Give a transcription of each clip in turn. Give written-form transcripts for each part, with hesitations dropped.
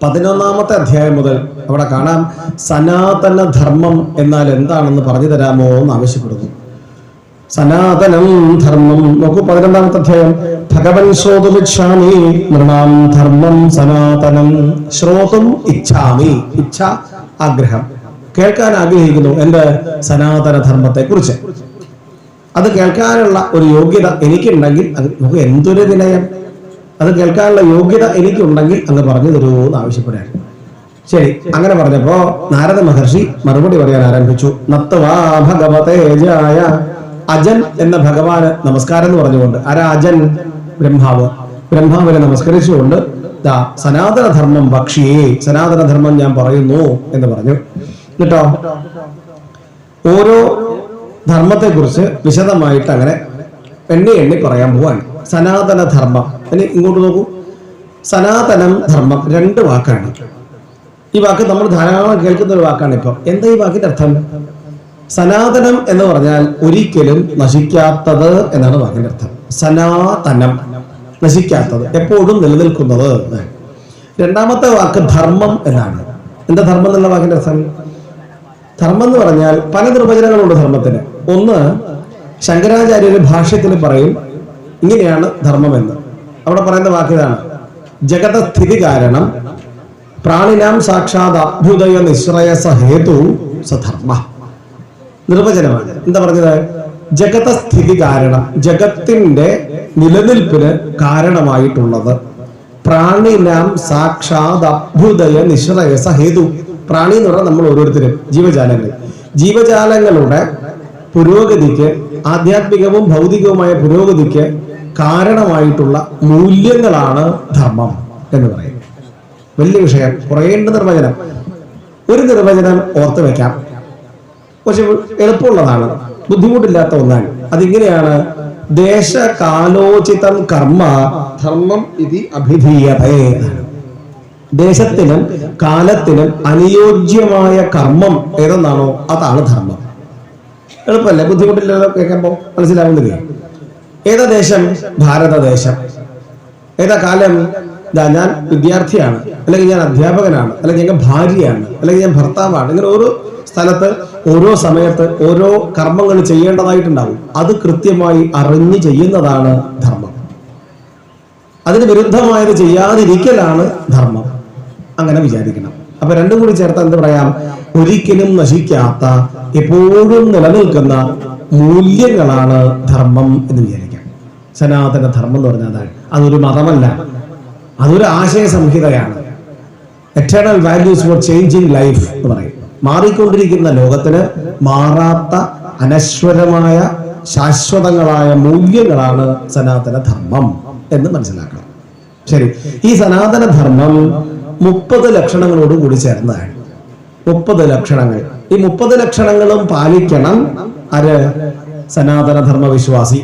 11-ാമത്തെ അധ്യായം മുതൽ അവിടെ കാണാം സനാതന ധർമ്മം എന്നാൽ എന്താണെന്ന് പറഞ്ഞു തരാമോ എന്ന് ആവശ്യപ്പെടുന്നു. സനാതനം ധർമ്മം നോക്കൂ, 12-ാമത്തെ അധ്യായം. ഭഗവൻ ശ്രോതുമിച്ഛാമി നൃണാം ധർമ്മം സനാതനം. ശ്രോതും ഇച്ഛാമി, ഇച്ഛ ആഗ്രഹം, കേൾക്കാൻ ആഗ്രഹിക്കുന്നു എന്റെ സനാതന ധർമ്മത്തെ കുറിച്ച്. അത് കേൾക്കാനുള്ള ഒരു യോഗ്യത എനിക്കുണ്ടെങ്കിൽ നമുക്ക് എന്തൊരു വിനയം, അത് കേൾക്കാനുള്ള യോഗ്യത എനിക്കുണ്ടെങ്കിൽ അങ്ങ് പറഞ്ഞു തരൂ എന്ന് ആവശ്യപ്പെടുകയാണ്. ശരി, അങ്ങനെ പറഞ്ഞപ്പോ നാരദ മഹർഷി മറുപടി പറയാൻ ആരംഭിച്ചു. നത്വാ ഭഗവതേ ജായ, അജൻ എന്ന ഭഗവാന് നമസ്കാരം എന്ന് പറഞ്ഞുകൊണ്ട്. ആരാ അജൻ? ബ്രഹ്മാവ്. ബ്രഹ്മാവിനെ നമസ്കരിച്ചുകൊണ്ട് ദാ സനാതന ധർമ്മം ഭക്ഷിയേ, സനാതന ധർമ്മം ഞാൻ പറയുന്നു എന്ന് പറഞ്ഞു. എന്നിട്ടോ ഓരോ ധർമ്മത്തെ കുറിച്ച് വിശദമായിട്ട് അങ്ങനെ എണ്ണി പറയാൻ പോവാണ്. സനാതന ധർമ്മം, ഇനി ഇങ്ങോട്ട് നോക്കൂ. സനാതനം ധർമ്മം 2 വാക്കാണ്. ഈ വാക്ക് നമ്മൾ ധാരാളം കേൾക്കുന്ന ഒരു വാക്കാണ്. ഇപ്പൊ എന്താ ഈ വാക്കിന്റെ അർത്ഥം? സനാതനം എന്ന് പറഞ്ഞാൽ ഒരിക്കലും നശിക്കാത്തത് എന്നാണ് വാക്കിന്റെ അർത്ഥം. സനാതനം, നശിക്കാത്തത്, എപ്പോഴും നിലനിൽക്കുന്നത്. 2-ാമത്തെ വാക്ക് ധർമ്മം എന്നാണ്. എന്താ ധർമ്മം എന്നുള്ള വാക്കിന്റെ അർത്ഥം? ധർമ്മം എന്ന് പറഞ്ഞാൽ പല നിർവചനങ്ങളുണ്ട് ധർമ്മത്തിന്. ഒന്ന്, ശങ്കരാചാര്യര് ഭാഷ്യത്തിൽ പറയും ഇങ്ങനെയാണ് ധർമ്മം എന്ന്. അവിടെ പറയുന്ന വാക്കിതാണ് ജഗതസ്ഥിതി കാരണം പ്രാണിനാം സാക്ഷാത് അഭ്യുദയ നിശ്രയസ ഹേതു സധർമ്മ. നിർവചനമാണ്. എന്താ പറഞ്ഞത്? ജഗതസ്ഥിതി കാരണം, ജഗത്തിന്റെ നിലനിൽപ്പിന് കാരണമായിട്ടുള്ളത്. പ്രാണിനാം സാക്ഷാത് അഭ്യുദയ നിശ്രയസ ഹേതു. പ്രാണി എന്ന് പറഞ്ഞാൽ നമ്മൾ ഓരോരുത്തരും ജീവജാലങ്ങൾ. ജീവജാലങ്ങളുടെ പുരോഗതിക്ക്, ആധ്യാത്മികവും ഭൗതികവുമായ പുരോഗതിക്ക് കാരണമായിട്ടുള്ള മൂല്യങ്ങളാണ് ധർമ്മം എന്ന് പറയുന്നത്. വലിയ വിഷയം, കുറേയുണ്ട് നിർവചനം. ഒരു നിർവചനം ഓർത്ത് വെക്കാം, പക്ഷെ എളുപ്പമുള്ളതാണ്, ബുദ്ധിമുട്ടില്ലാത്ത ഒന്നാണ്. അതിങ്ങനെയാണ്: ദേശകാലോചിതം കർമ്മ ധർമ്മം ഇതി അഭിധീയതേ. ദേശത്തിനും കാലത്തിനും അനുയോജ്യമായ കർമ്മം ഏതെന്നാണോ അതാണ് ധർമ്മം. എളുപ്പമല്ലേ? ബുദ്ധിമുട്ടില്ലല്ലോ, കേൾക്കുമ്പോൾ മനസ്സിലാവുന്നില്ലേ? ഏതാ ദേശം? ഭാരതദേശം. ഏതാ കാലം? ഞാൻ വിദ്യാർത്ഥിയാണ്, അല്ലെങ്കിൽ ഞാൻ അധ്യാപകനാണ്, അല്ലെങ്കിൽ ഞാൻ ഭാര്യയാണ്, അല്ലെങ്കിൽ ഞാൻ ഭർത്താവാണ്. ഇങ്ങനെ ഓരോ സ്ഥലത്ത് ഓരോ സമയത്ത് ഓരോ കർമ്മങ്ങൾ ചെയ്യേണ്ടതായിട്ടുണ്ടാവും. അത് കൃത്യമായി അറിഞ്ഞു ചെയ്യുന്നതാണ് ധർമ്മം. അതിന് വിരുദ്ധമായത് ചെയ്യാതിരിക്കലാണ് ധർമ്മം. അങ്ങനെ വിചാരിക്കണം. അപ്പൊ രണ്ടും കൂടി ചേർത്ത് എന്ത് പറയാം? ഒരിക്കലും നശിക്കാത്ത, എപ്പോഴും നിലനിൽക്കുന്ന മൂല്യങ്ങളാണ് ധർമ്മം എന്ന് വിചാരിക്കാം. സനാതന ധർമ്മം എന്ന് പറഞ്ഞാൽ അതാണ്. അതൊരു മതമല്ല, അതൊരു ആശയ സംഹിതയാണ്. Eternal values for changing life എന്ന് പറയും. മാറിക്കൊണ്ടിരിക്കുന്ന ലോകത്തിന് മാറാത്ത അനശ്വരമായ ശാശ്വതങ്ങളായ മൂല്യങ്ങളാണ് സനാതന ധർമ്മം എന്ന് മനസ്സിലാക്കണം. ശരി, ഈ സനാതന ധർമ്മം 30 ലക്ഷണങ്ങളോട് കൂടി ചേർന്നതാണ്. 30 ലക്ഷണങ്ങൾ. ഈ 30 ലക്ഷണങ്ങളും പാലിക്കണം ആര്? സനാതന ധർമ്മ വിശ്വാസി.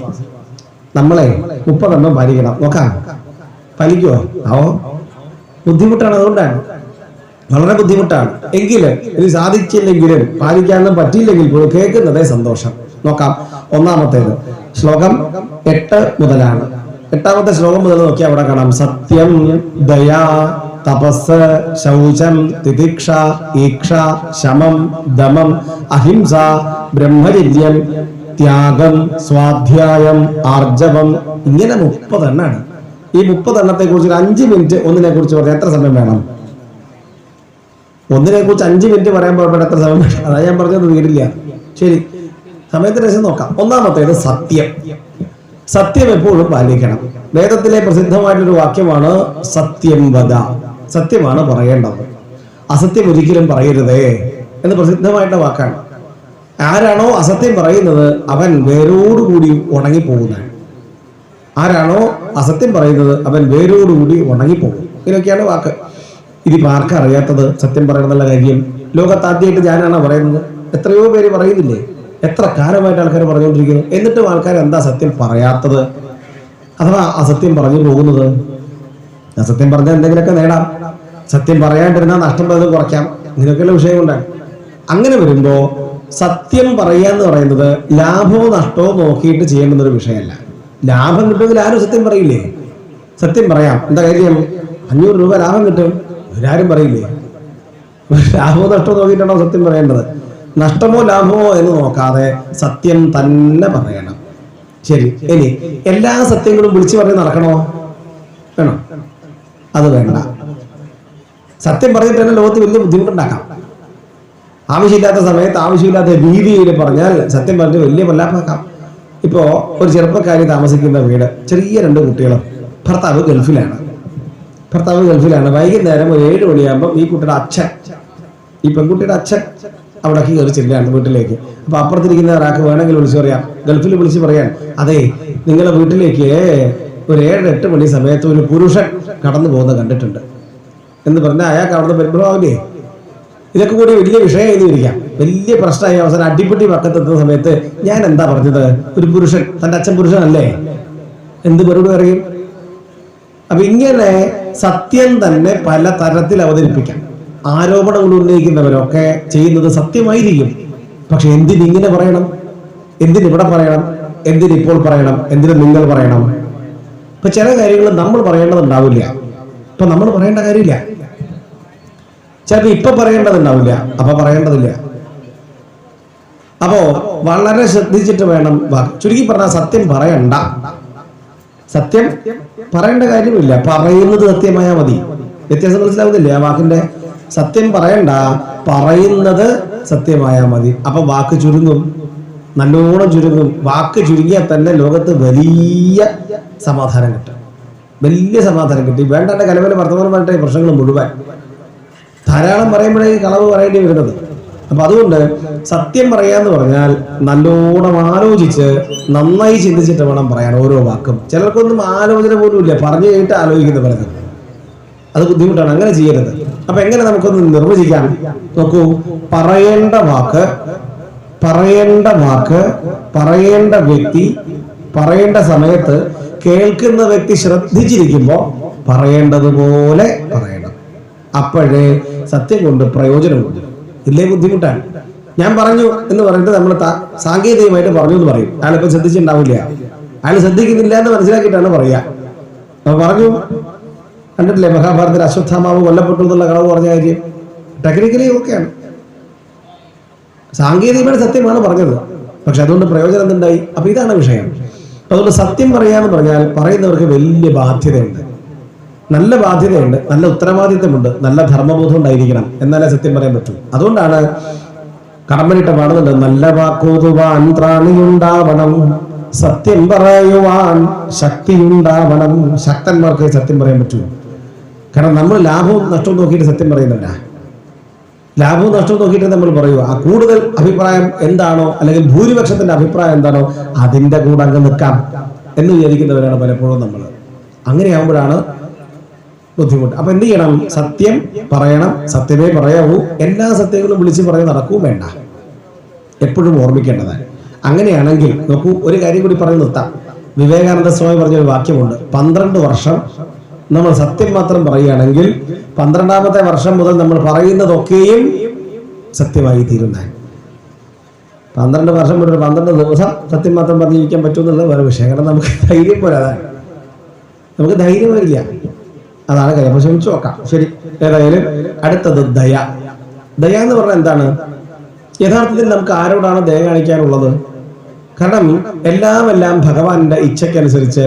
നമ്മളെ 30 എണ്ണം പാലിക്കണം. നോക്കാം, പാലിക്കുവോ? ബുദ്ധിമുട്ടാണ്. അതുകൊണ്ടാണ്, വളരെ ബുദ്ധിമുട്ടാണ്. എങ്കിലും ഇത് സാധിച്ചില്ലെങ്കിലും പാലിക്കാനും പറ്റിയില്ലെങ്കിൽ പോലും കേൾക്കുന്നതേ സന്തോഷം. നോക്കാം. 1-ാമത്തേത് ശ്ലോകം 8 മുതലാണ്. 8-ാമത്തെ ശ്ലോകം മുതൽ നോക്കിയാൽ അവിടെ കാണാം: സത്യം, ദയാ, തപസ്, ശൗചം, തിതിക്ഷ, ഈക്ഷ, ശമം, ദമം, അഹിംസ, ബ്രഹ്മചര്യം, ത്യാഗം, സ്വാധ്യായം, ആർജവം. ഇങ്ങനെ 30 എണ്ണാണ്. ഈ 30 എണ്ണത്തെ കുറിച്ച് ഒരു 5 മിനിറ്റ് ഒന്നിനെ കുറിച്ച് പറയാൻ എത്ര സമയം വേണം? ഒന്നിനെ കുറിച്ച് 5 മിനിറ്റ് പറയാൻ പോയപ്പോൾ എത്ര സമയം വേണം? അതാ ഞാൻ പറഞ്ഞത്, വീടില്ല. ശരി, സമയത്തിന് ശേഷം നോക്കാം. 1-ാമത്തേത് സത്യം. സത്യം എപ്പോഴും പാലിക്കണം. വേദത്തിലെ പ്രസിദ്ധമായിട്ടൊരു വാക്യമാണ് സത്യം വദ. സത്യമാണ് പറയേണ്ടത്, അസത്യം ഒരിക്കലും പറയരുതേ എന്ന് പ്രസിദ്ധമായിട്ടുള്ള വാക്കാണ്. ആരാണോ അസത്യം പറയുന്നത് അവൻ വേരോടുകൂടി ഉണങ്ങിപ്പോകുന്നതാണ്. ആരാണോ അസത്യം പറയുന്നത് അവൻ വേരോടുകൂടി ഉണങ്ങിപ്പോകും. ഇതൊക്കെയാണ് വാക്ക്. ഇതിപ്പോ ആർക്കാ അറിയാത്തത് സത്യം പറയണമെന്നുള്ള കാര്യം? ലോകത്താദ്യമായിട്ട് ഞാനാണ് പറയുന്നത്. എത്രയോ പേര് പറയുന്നില്ലേ? എത്ര കാലമായിട്ട് ആൾക്കാർ പറഞ്ഞുകൊണ്ടിരിക്കുന്നു. എന്നിട്ടും ആൾക്കാർ എന്താ സത്യം പറയാത്തത്? അഥവാ അസത്യം പറഞ്ഞു പോകുന്നത്? അസത്യം പറഞ്ഞാൽ എന്തെങ്കിലുമൊക്കെ നേടാം, സത്യം പറയാണ്ടിരുന്നാൽ നഷ്ടം പലതും കുറയ്ക്കാം. ഇതിനൊക്കെയുള്ള വിഷയമുണ്ടാണ്. അങ്ങനെ വരുമ്പോ സത്യം പറയാന്ന് പറയുന്നത് ലാഭമോ നഷ്ടമോ നോക്കിയിട്ട് ചെയ്യേണ്ടുന്നൊരു വിഷയമല്ല. ലാഭം കിട്ടുമെങ്കിൽ ആരും സത്യം പറയില്ലേ? സത്യം പറയാം. എന്താ കാര്യം? 500 രൂപ ലാഭം കിട്ടും, ഇവരാരും പറയില്ലേ? ലാഭമോ നഷ്ടമോ നോക്കിയിട്ടാണോ സത്യം പറയേണ്ടത്? നഷ്ടമോ ലാഭമോ എന്ന് നോക്കാതെ സത്യം തന്നെ പറയണം. ശരി, ഇനി എല്ലാ സത്യങ്ങളും വിളിച്ചു പറഞ്ഞ് നടക്കണോ? വേണോ? അത് വേണ്ട. സത്യം പറഞ്ഞിട്ട് തന്നെ ലോകത്ത് വലിയ ബുദ്ധിമുട്ടുണ്ടാക്കാം. ആവശ്യമില്ലാത്ത സമയത്ത് ആവശ്യമില്ലാത്ത രീതിയിൽ പറഞ്ഞാൽ സത്യം പറഞ്ഞ് വലിയ കൊല്ലാപ്പാക്കാം. ഇപ്പോ ഒരു ചെറുപ്പക്കാരി താമസിക്കുന്ന വീട്, ചെറിയ 2 കുട്ടികളും, ഭർത്താവ് ഗൾഫിലാണ്. വൈകുന്നേരം ഒരു 7 മണിയാകുമ്പോൾ ഈ കുട്ടിയുടെ അച്ഛൻ, ഈ പെൺകുട്ടിയുടെ അച്ഛൻ അവിടേക്ക് കയറി ചെല്ലുകയാണ് വീട്ടിലേക്ക്. അപ്പൊ അപ്പുറത്തിരിക്കുന്ന ഒരാൾക്ക് വേണമെങ്കിൽ വിളിച്ചു പറയാം, ഗൾഫിൽ വിളിച്ച് പറയാൻ, അതെ നിങ്ങളുടെ വീട്ടിലേക്ക് ഒരു 7-8 മണി സമയത്ത് ഒരു പുരുഷൻ കടന്നു പോകുന്നത് കണ്ടിട്ടുണ്ട് എന്ന് പറഞ്ഞാൽ അയാൾക്ക് അവിടുന്ന് പരിഭ്രമാവില്ലേ? ഇതൊക്കെ കൂടി വലിയ വിഷയമായി ഇരിക്കാം, വലിയ പ്രശ്നമായി അവസാനം അടിപിടി പക്കത്തെത്തുന്ന സമയത്ത് ഞാൻ എന്താ പറഞ്ഞത്? ഒരു പുരുഷൻ, തന്റെ അച്ഛൻ പുരുഷനല്ലേ, എന്ത് മറുപടി അറിയും? അപ്പൊ ഇങ്ങനെ സത്യം തന്നെ പല തരത്തിൽ അവതരിപ്പിക്കാം. ആരോപണങ്ങൾ ഉന്നയിക്കുന്നവരൊക്കെ ചെയ്യുന്നത് സത്യമായിരിക്കും. പക്ഷെ എന്തിനിങ്ങനെ പറയണം? എന്തിനിവിടെ പറയണം? എന്തിനിപ്പോൾ പറയണം? എന്തിനു നിങ്ങൾ പറയണം? ഇപ്പൊ ചില കാര്യങ്ങൾ നമ്മൾ പറയേണ്ടതുണ്ടാവില്ല. ഇപ്പൊ നമ്മൾ പറയേണ്ട കാര്യമില്ല. ചിലപ്പോൾ ഇപ്പൊ പറയേണ്ടതുണ്ടാവില്ല, അപ്പൊ പറയേണ്ടതില്ല. അപ്പോ വളരെ ശ്രദ്ധിച്ചിട്ട് വേണം. ചുരുക്കി പറഞ്ഞാൽ സത്യം പറയണ്ട. സത്യം പറയേണ്ട കാര്യമില്ല, പറയുന്നത് സത്യമായാൽ മതി. വ്യത്യാസം മനസ്സിലാവുന്നില്ലേ ആ വാക്കിന്റെ? സത്യം പറയണ്ട, പറയുന്നത് സത്യമായാൽ മതി. അപ്പൊ വാക്ക് ചുരുങ്ങും, നല്ലോണം ചുരുങ്ങും. വാക്ക് ചുരുങ്ങിയാൽ തന്നെ ലോകത്ത് വലിയ സമാധാനം കിട്ടും, വലിയ സമാധാനം കിട്ടി. വേണ്ട കലവല വർത്തമാനമായിട്ട് പ്രശ്നങ്ങൾ മുഴുവൻ ധാരാളം പറയുമ്പോഴേ കളവ് പറയേണ്ടി വരുന്നത്. അപ്പൊ അതുകൊണ്ട് സത്യം പറയാന്ന് പറഞ്ഞാൽ നല്ലോണം ആലോചിച്ച് നന്നായി ചിന്തിച്ചിട്ട് വേണം പറയാൻ ഓരോ വാക്കും. ചിലർക്കൊന്നും ആലോചന പോലും ഇല്ല, പറഞ്ഞു കഴിഞ്ഞിട്ട് ആലോചിക്കുന്ന പലതും. അത് ബുദ്ധിമുട്ടാണ്, അങ്ങനെ ചെയ്യരുത്. അപ്പൊ എങ്ങനെ നമുക്കൊന്ന് നിർവചിക്കാം? നോക്കൂ, പറയേണ്ട വാക്ക്, പറയേണ്ട വ്യക്തി, പറയേണ്ട സമയത്ത് കേൾക്കുന്ന വ്യക്തി ശ്രദ്ധിച്ചിരിക്കുമ്പോ പറയേണ്ടതുപോലെ പറയണം. അപ്പോഴേ സത്യം കൊണ്ട് പ്രയോജനമുണ്ട്. ഇല്ലേ ബുദ്ധിമുട്ടാണ്. ഞാൻ പറഞ്ഞു എന്ന് പറഞ്ഞിട്ട് നമ്മൾ സാങ്കേതികമായിട്ട് പറഞ്ഞു എന്ന് പറയും. അയാളിപ്പോ ശ്രദ്ധിച്ചിട്ടുണ്ടാവില്ല, അയാൾ ശ്രദ്ധിക്കുന്നില്ല എന്ന് മനസ്സിലാക്കിയിട്ടാണ് പറയുക. അപ്പൊ പറഞ്ഞു, കണ്ടിട്ടില്ലേ മഹാഭാരതത്തിൽ അശ്വത്ഥാമാവ് കൊല്ലപ്പെട്ടു എന്നുള്ള കളവ് പറഞ്ഞ കാര്യം? ടെക്നിക്കലി ഓക്കെയാണ്, സാങ്കേതികമായിട്ട് സത്യമാണ് പറഞ്ഞത്. പക്ഷെ അതുകൊണ്ട് പ്രയോജനം എന്തുണ്ടായി? അപ്പൊ ഇതാണ് വിഷയം. അതുകൊണ്ട് സത്യം പറയാന്ന് പറഞ്ഞാൽ പറയുന്നവർക്ക് വലിയ ബാധ്യതയുണ്ട്, നല്ല ബാധ്യതയുണ്ട്, നല്ല ഉത്തരവാദിത്തമുണ്ട്, നല്ല ധർമ്മബോധം ഉണ്ടായിരിക്കണം, എന്നാലേ സത്യം പറയാൻ പറ്റൂ. അതുകൊണ്ടാണ് കടമ്പനിട്ട പാടുന്നുണ്ട്, നല്ല വാക്കോതുവാൻ ത്രാണിയുണ്ടാവണം, സത്യം പറയുവാൻ ശക്തിയുണ്ടാവണം. ശക്തന്മാർക്ക് സത്യം പറയാൻ പറ്റൂ. കാരണം നമ്മൾ ലാഭവും നഷ്ടവും നോക്കിയിട്ട് സത്യം പറയുന്നവരാ. ലാഭവും നഷ്ടവും നോക്കിയിട്ട് നമ്മൾ പറയുക. ആ കൂടുതൽ അഭിപ്രായം എന്താണോ, അല്ലെങ്കിൽ ഭൂരിപക്ഷത്തിന്റെ അഭിപ്രായം എന്താണോ അതിന്റെ കൂടെ അങ്ങ് നിൽക്കാം എന്ന് വിചാരിക്കുന്നവരാണ് പലപ്പോഴും നമ്മൾ. അങ്ങനെയാകുമ്പോഴാണ് ബുദ്ധിമുട്ട്. അപ്പൊ എന്ത് ചെയ്യണം? സത്യം പറയണം, സത്യമേ പറയാവൂ. എല്ലാ സത്യങ്ങളും വിളിച്ച് പറഞ്ഞ് നടക്കുകയും വേണ്ട, എപ്പോഴും ഓർമ്മിക്കേണ്ടതാണ്. അങ്ങനെയാണെങ്കിൽ നോക്കൂ, ഒരു കാര്യം കൂടി പറഞ്ഞു നിർത്താം. വിവേകാനന്ദ സ്വാമി പറഞ്ഞൊരു വാക്യമുണ്ട്, 12 വർഷം നമ്മൾ സത്യം മാത്രം പറയുകയാണെങ്കിൽ 12ാമത്തെ വർഷം മുതൽ നമ്മൾ പറയുന്നതൊക്കെയും സത്യമായി തീരുന്ന. 12 വർഷം മുതൽ 12 ദിവസം സത്യം മാത്രം പറഞ്ഞിരിക്കാൻ പറ്റുമെന്നുള്ളത് വേറെ വിഷയം. കാരണം നമുക്ക് ധൈര്യം പോരാതാണ്, നമുക്ക് ധൈര്യം വരില്ല, അതാണ് കാര്യം. അപ്പൊ ശ്രമിച്ചു നോക്കാം. ശരി, ഏതായാലും അടുത്തത് ദയ. ദയ എന്ന് പറഞ്ഞാൽ എന്താണ്? യഥാർത്ഥത്തിൽ നമുക്ക് ആരോടാണ് ദയ കാണിക്കാനുള്ളത്? കാരണം എല്ലാം ഭഗവാന്റെ ഇച്ഛയ്ക്കനുസരിച്ച്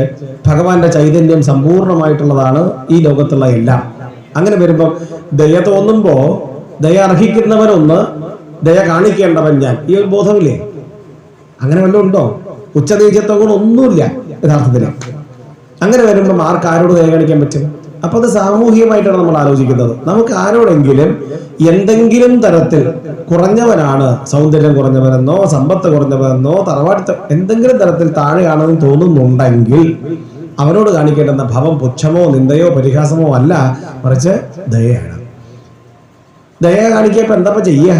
ഭഗവാന്റെ ചൈതന്യം സമ്പൂർണമായിട്ടുള്ളതാണ് ഈ ലോകത്തുള്ള എല്ലാം. അങ്ങനെ വരുമ്പം ദയ തോന്നുമ്പോ ദയ അർഹിക്കുന്നവനൊന്ന്, ദയ കാണിക്കേണ്ടവൻ ഞാൻ, ഈ ഒരു ബോധമില്ലേ? അങ്ങനെ വല്ലതും ഉണ്ടോ? ഉച്ചനീചത്വം ഒന്നുമില്ല യഥാർത്ഥത്തിൽ. അങ്ങനെ വരുമ്പം ആരോട് ദയ കാണിക്കാൻ പറ്റും? അപ്പൊ അത് സാമൂഹികമായിട്ടാണ് നമ്മൾ ആലോചിക്കുന്നത്. നമുക്ക് ആരോടെങ്കിലും എന്തെങ്കിലും തരത്തിൽ കുറഞ്ഞവനാണ്, സൗന്ദര്യം കുറഞ്ഞവനെന്നോ സമ്പത്ത് കുറഞ്ഞവനെന്നോ തറവാടിത്തം എന്തെങ്കിലും തരത്തിൽ താഴെയാണെന്ന് തോന്നുന്നുണ്ടെങ്കിൽ അവനോട് കാണിക്കേണ്ടുന്ന ഭവം പുച്ഛമോ നിന്ദയോ പരിഹാസമോ അല്ല, മറിച്ച് ദയയാണ്. ദയ കാണിക്കാൻ ഇപ്പൊ എന്താ ചെയ്യുക?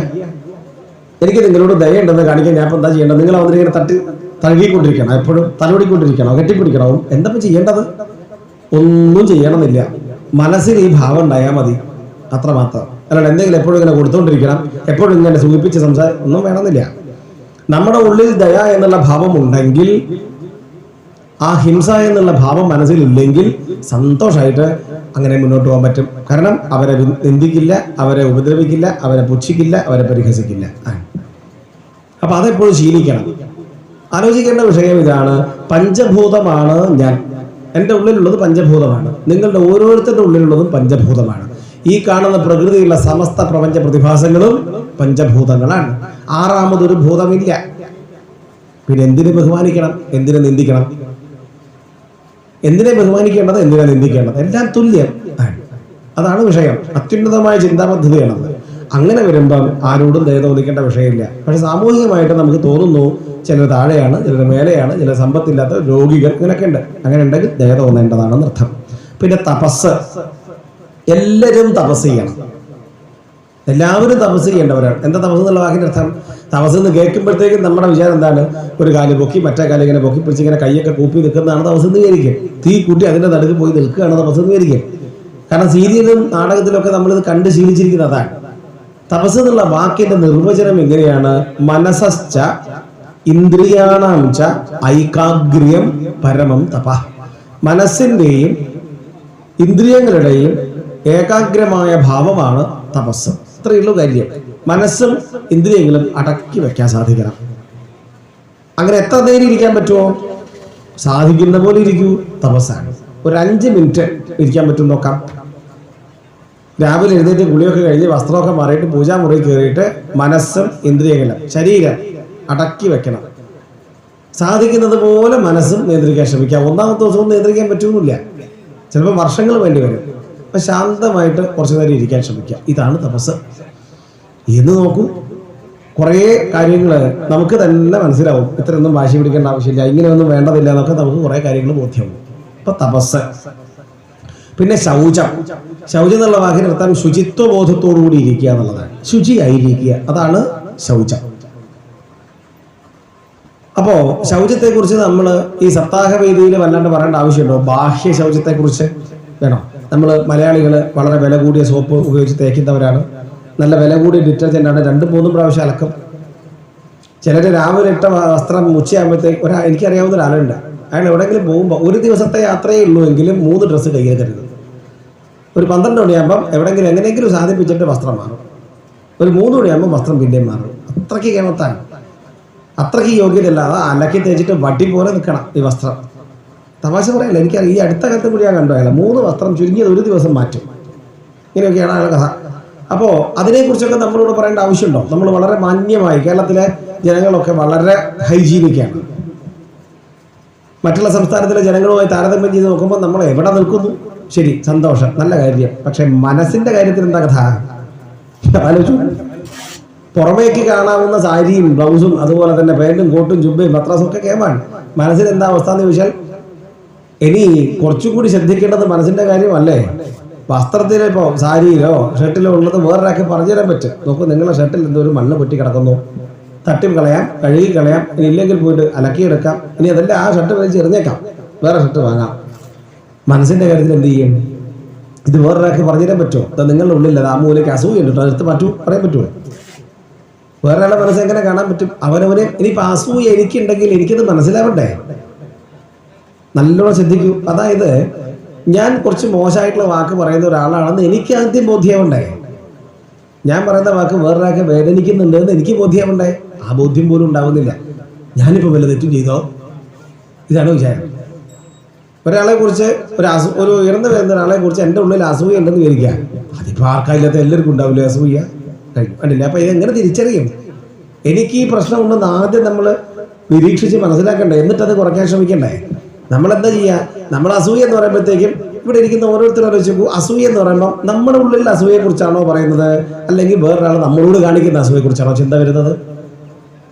എനിക്ക് നിങ്ങളോട് ദയ ഉണ്ടെന്ന് കാണിക്കാൻ ഞാൻ ഇപ്പൊ എന്താ ചെയ്യേണ്ടത്? നിങ്ങൾ അവന്നിങ്ങനെ തഴുകിക്കൊണ്ടിരിക്കണം, എപ്പോഴും തലോടിക്കൊണ്ടിരിക്കണോ, കെട്ടിപ്പിടിക്കണോ? എന്താ ചെയ്യേണ്ടത്? ഒന്നും ചെയ്യണമെന്നില്ല, മനസ്സിൽ ഈ ഭാവം ഉണ്ടായാൽ മതി, അത്രമാത്രം. അല്ലാണ്ട് എന്തെങ്കിലും എപ്പോഴും ഇങ്ങനെ കൊടുത്തോണ്ടിരിക്കണം, എപ്പോഴും ഇങ്ങനെ സൂചിപ്പിച്ച് ഒന്നും വേണമെന്നില്ല. നമ്മുടെ ഉള്ളിൽ ദയ എന്നുള്ള ഭാവം ഉണ്ടെങ്കിൽ ആ ഹിംസ എന്നുള്ള ഭാവം മനസ്സിലില്ലെങ്കിൽ സന്തോഷമായിട്ട് അങ്ങനെ മുന്നോട്ട് പോകാൻ പറ്റും. കാരണം അവരെ നിന്ദിക്കില്ല, അവരെ ഉപദ്രവിക്കില്ല, അവരെ പുച്ഛിക്കില്ല, അവരെ പരിഹസിക്കില്ല. അപ്പൊ അതെപ്പോഴും ശീലിക്കണം. ആലോചിക്കേണ്ട വിഷയം ഇതാണ്. പഞ്ചഭൂതമാണ് ഞാൻ. എൻ്റെ ഉള്ളിലുള്ളത് പഞ്ചഭൂതമാണ്. നിങ്ങളുടെ ഓരോരുത്തരുടെ ഉള്ളിലുള്ളതും പഞ്ചഭൂതമാണ്. ഈ കാണുന്ന പ്രകൃതിയുള്ള സമസ്ത പ്രപഞ്ച പ്രതിഭാസങ്ങളും പഞ്ചഭൂതങ്ങളാണ്. ആറാമതൊരു ഭൂതമില്ല. പിന്നെ എന്തിനെ ബഹുമാനിക്കണം, എന്തിനെ നിന്ദിക്കണം? എന്തിനെ ബഹുമാനിക്കേണ്ടത്, എന്തിനെ നിന്ദിക്കേണ്ടത്? എല്ലാം തുല്യം ആണ്. അതാണ് വിഷയം. അത്യുന്നതമായ ചിന്താപദ്ധതിയാണത്. അങ്ങനെ വരുമ്പം ആരോടും ദയ തോന്നിക്കേണ്ട വിഷയമില്ല. പക്ഷെ സാമൂഹികമായിട്ട് നമുക്ക് തോന്നുന്നു ചിലർ താഴെയാണ്, ചിലർ മേലെയാണ്, ചില സമ്പത്തില്ലാത്ത രോഗികൾ, ഇങ്ങനെയൊക്കെ ഉണ്ട്. അങ്ങനെ ഉണ്ടെങ്കിൽ ദയ തോന്നേണ്ടതാണെന്ന് അർത്ഥം. പിന്നെ തപസ്, എല്ലാവരും തപസ് ചെയ്യണം. എല്ലാവരും തപസ് ചെയ്യേണ്ടവരാണ്. എന്താ തപസ് എന്നുള്ള വാക്കിന്റെ അർത്ഥം? തപസ് എന്ന് കേൾക്കുമ്പോഴത്തേക്കും നമ്മുടെ വിചാരം എന്താണ്? ഒരു കാല് പൊക്കി മറ്റേ കാലം ഇങ്ങനെ പൊക്കി പിടിച്ച് ഇങ്ങനെ കൈയൊക്കെ കൂപ്പി നിൽക്കുന്നതാണ് തപസ് എന്ന് വിചാരിക്കും. തീ കൂട്ടി അതിന്റെ നടുക്ക് പോയി നിൽക്കുകയാണ് തപസ് എന്ന് വിചാരിക്കും. കാരണം സീരിയലും നാടകത്തിലും ഒക്കെ നമ്മളിത് കണ്ട് ശീലിച്ചിരിക്കുന്നത് അതാണ്. തപസ് എന്നുള്ള വാക്കിന്റെ നിർവചനം എങ്ങനെയാണ്? മനസശ്ച ഇന്ദ്രിയാണാം ച ഐകാഗ്ര്യം പരമം തപ. മനസ്സിന്റെയും ഇന്ദ്രിയങ്ങളുടെയും ഏകാഗ്രമായ ഭാവമാണ് തപസ്. ഇത്രയുള്ളൂ കാര്യം. മനസ്സും ഇന്ദ്രിയങ്ങളും അടക്കി വെക്കാൻ സാധിക്കണം. അങ്ങനെ എത്ര നേരം ഇരിക്കാൻ പറ്റുമോ? സാധിക്കുന്ന പോലെ ഇരിക്കൂ. തപസ്സാണ്. ഒരു 5 മിനിറ്റ് ഇരിക്കാൻ പറ്റും നോക്കാം. രാവിലെ എഴുന്നേറ്റ് കുളിയൊക്കെ കഴിഞ്ഞ് വസ്ത്രമൊക്കെ മാറിയിട്ട് പൂജാമുറി കയറിയിട്ട് മനസ്സും ഇന്ദ്രിയങ്ങളും ശരീരം അടക്കി വെക്കണം. സാധിക്കുന്നത് പോലെ മനസ്സും നിയന്ത്രിക്കാൻ ശ്രമിക്കാം. ഒന്നാമത്തെ ദിവസവും നിയന്ത്രിക്കാൻ പറ്റുന്നില്ല, ചിലപ്പോൾ വർഷങ്ങൾ വേണ്ടി വരും. അപ്പം ശാന്തമായിട്ട് കുറച്ചു നേരം ഇരിക്കാൻ ശ്രമിക്കുക. ഇതാണ് തപസ് എന്ന് നോക്കൂ. കുറേ കാര്യങ്ങൾ നമുക്ക് തന്നെ മനസ്സിലാവും. ഇത്രയൊന്നും വാശി പിടിക്കേണ്ട ആവശ്യമില്ല, ഇങ്ങനെയൊന്നും വേണ്ടതില്ല എന്നൊക്കെ നമുക്ക് കുറേ കാര്യങ്ങൾ ബോധ്യമാവും. ഇപ്പം തപസ്. പിന്നെ ശൗചം. ശൗചം എന്നുള്ള വാക്കിനർത്ഥം ശുചിത്വ ബോധത്തോടു കൂടി ഇരിക്കുക എന്നുള്ളതാണ്. ശുചിയായിരിക്കുക, അതാണ് ശൗചം. അപ്പോൾ ശൗചത്തെക്കുറിച്ച് നമ്മൾ ഈ സപ്താഹവേദിയിൽ വല്ലാണ്ട് പറയേണ്ട ആവശ്യമുണ്ടോ? ബാഹ്യ ശൗചത്തെക്കുറിച്ച് വേണോ? നമ്മൾ മലയാളികൾ വളരെ വില കൂടിയ സോപ്പ് ഉപയോഗിച്ച് തേക്കുന്നവരാണ്. നല്ല വില കൂടിയ ഡിറ്റർജൻ്റാണ്. 2-3 പ്രാവശ്യം അലക്കും. ചിലർ രാവിലെ ഇട്ട വസ്ത്രം ഉച്ചയാകുമ്പോഴത്തേക്ക് എനിക്കറിയാവുന്ന ഒരാളുണ്ട്. അയാൾ എവിടെയെങ്കിലും പോകുമ്പോൾ ഒരു ദിവസത്തെ യാത്രയേ ഉള്ളൂ എങ്കിലും 3 ഡ്രസ്സ് കയ്യിൽ കരുതും. ഒരു 12 മണിയാകുമ്പം എവിടെയെങ്കിലും എങ്ങനെയെങ്കിലും സാധിപ്പിച്ചിട്ട് വസ്ത്രം മാറും. ഒരു 3 മണിയാകുമ്പോൾ വസ്ത്രം പിന്നെയും മാറും. അത്രയ്ക്ക് കേമത്താണ്, അത്രയ്ക്ക് യോഗ്യതയല്ല. അത് അലക്കി തേച്ചിട്ട് വട്ടി പോലെ നിൽക്കണം ഈ വസ്ത്രം. തമാശ പറയല്ല, എനിക്കറിയാം. ഈ അടുത്ത കാലത്ത് കൂടി ഞാൻ കണ്ടു അയാൾ 3 വസ്ത്രം ചുരുങ്ങിയത് ഒരു ദിവസം മാറ്റും. ഇങ്ങനെയൊക്കെയാണ് അയാളുടെ കഥ. അപ്പോൾ അതിനെക്കുറിച്ചൊക്കെ നമ്മളോട് പറയേണ്ട ആവശ്യമുണ്ടോ? നമ്മൾ വളരെ മാന്യമായി, കേരളത്തിലെ ജനങ്ങളൊക്കെ വളരെ ഹൈജീനിക്കാണ്. മറ്റുള്ള സംസ്ഥാനത്തിലെ ജനങ്ങളുമായി താരതമ്യം ചെയ്ത് നോക്കുമ്പോൾ നമ്മൾ എവിടെ നിൽക്കുന്നു? ശരി, സന്തോഷം, നല്ല കാര്യം. പക്ഷെ മനസ്സിന്റെ കാര്യത്തിൽ എന്താ കഥ? ആലോചിച്ചു. പുറമേക്ക് കാണാവുന്ന സാരിയും ബ്ലൗസും അതുപോലെ തന്നെ പാൻറ്റും കോട്ടും ജുബയും പത്രാസും ഒക്കെ കേമാണ്. മനസ്സിൽ എന്താ അവസ്ഥ എന്ന് ചോദിച്ചാൽ ഇനി കുറച്ചും കൂടി ശ്രദ്ധിക്കേണ്ടത് മനസ്സിന്റെ കാര്യമല്ലേ? വസ്ത്രത്തിലോ ഇപ്പോൾ സാരിയിലോ ഷർട്ടിലോ ഉള്ളത് വേറൊരാൾക്ക് പറഞ്ഞു തരാൻ പറ്റും. നോക്കൂ, നിങ്ങളുടെ ഷർട്ടിൽ എന്തോ ഒരു മണ്ണ് പൊട്ടി കിടക്കുന്നു, തട്ടി കളയാം, കഴുകി കളയാം, ഇനി ഇല്ലെങ്കിൽ പോയിട്ട് അലക്കിയെടുക്കാം. ഇനി അതല്ല, ആ ഷർട്ട് വലിച്ച് എറിഞ്ഞേക്കാം, വേറെ ഷർട്ട് വാങ്ങാം. മനസ്സിന്റെ കാര്യത്തിൽ എന്ത് ചെയ്യും? ഇത് വേറൊരാൾക്ക് പറഞ്ഞു തരാൻ പറ്റുമോ? അത് നിങ്ങളുടെ ഉള്ളിൽ അത് ആ മൂലയ്ക്ക് അസൂയുണ്ട് കേട്ടോ, അടുത്ത് പറ്റൂ, പറയാൻ പറ്റുമോ? വേറെ ആളെ മനസ്സ് എങ്ങനെ കാണാൻ പറ്റും? അവനവന് ഇനിയിപ്പോൾ അസൂയ എനിക്കുണ്ടെങ്കിൽ എനിക്കത് മനസ്സിലാവണ്ടേ? നല്ലോണം ശ്രദ്ധിക്കൂ. അതായത് ഞാൻ കുറച്ച് മോശമായിട്ടുള്ള വാക്ക് പറയുന്ന ഒരാളാണെന്ന് എനിക്ക് ആദ്യം ബോധ്യമുണ്ടേ. ഞാൻ പറയുന്ന വാക്ക് വേറൊരാൾക്ക് വേദനിക്കുന്നുണ്ട് എന്ന് എനിക്ക് ബോധ്യമുണ്ടേ. ആ ബോധ്യം പോലും ഉണ്ടാവുന്നില്ല. ഞാനിപ്പോൾ വല്ല തെറ്റും ചെയ്തോ? ഇതാണ് വിചാരം. ഒരാളെ കുറിച്ച് ഒരു ഉയർന്നു വരുന്ന ഒരാളെ കുറിച്ച് എൻ്റെ ഉള്ളിൽ അസൂയ ഉണ്ടെന്ന് വിചാരിക്കുക. അതിപ്പോൾ ആർക്കായില്ലാത്ത എല്ലാവർക്കും ഉണ്ടാവില്ലേ അസൂയ? കണ്ടില്ല. അപ്പം ഇതെങ്ങനെ തിരിച്ചറിയും? എനിക്ക് ഈ പ്രശ്നം ഉണ്ടെന്ന് ആദ്യം നമ്മൾ നിരീക്ഷിച്ച് മനസ്സിലാക്കണ്ടേ, എന്നിട്ടത് കുറയ്ക്കാൻ ശ്രമിക്കണ്ടേ? നമ്മളെന്താ ചെയ്യുക? നമ്മൾ അസൂയ എന്ന് പറയുമ്പോഴത്തേക്കും ഇവിടെ ഇരിക്കുന്ന ഓരോരുത്തരും ആലോചിച്ചു, അസൂയ എന്ന് പറയുമ്പോൾ നമ്മുടെ ഉള്ളിൽ അസൂയയെ കുറിച്ചാണോ പറയുന്നത്, അല്ലെങ്കിൽ വേറൊരാൾ നമ്മളോട് കാണിക്കുന്ന അസൂയെ കുറിച്ചാണോ ചിന്ത വരുന്നത്?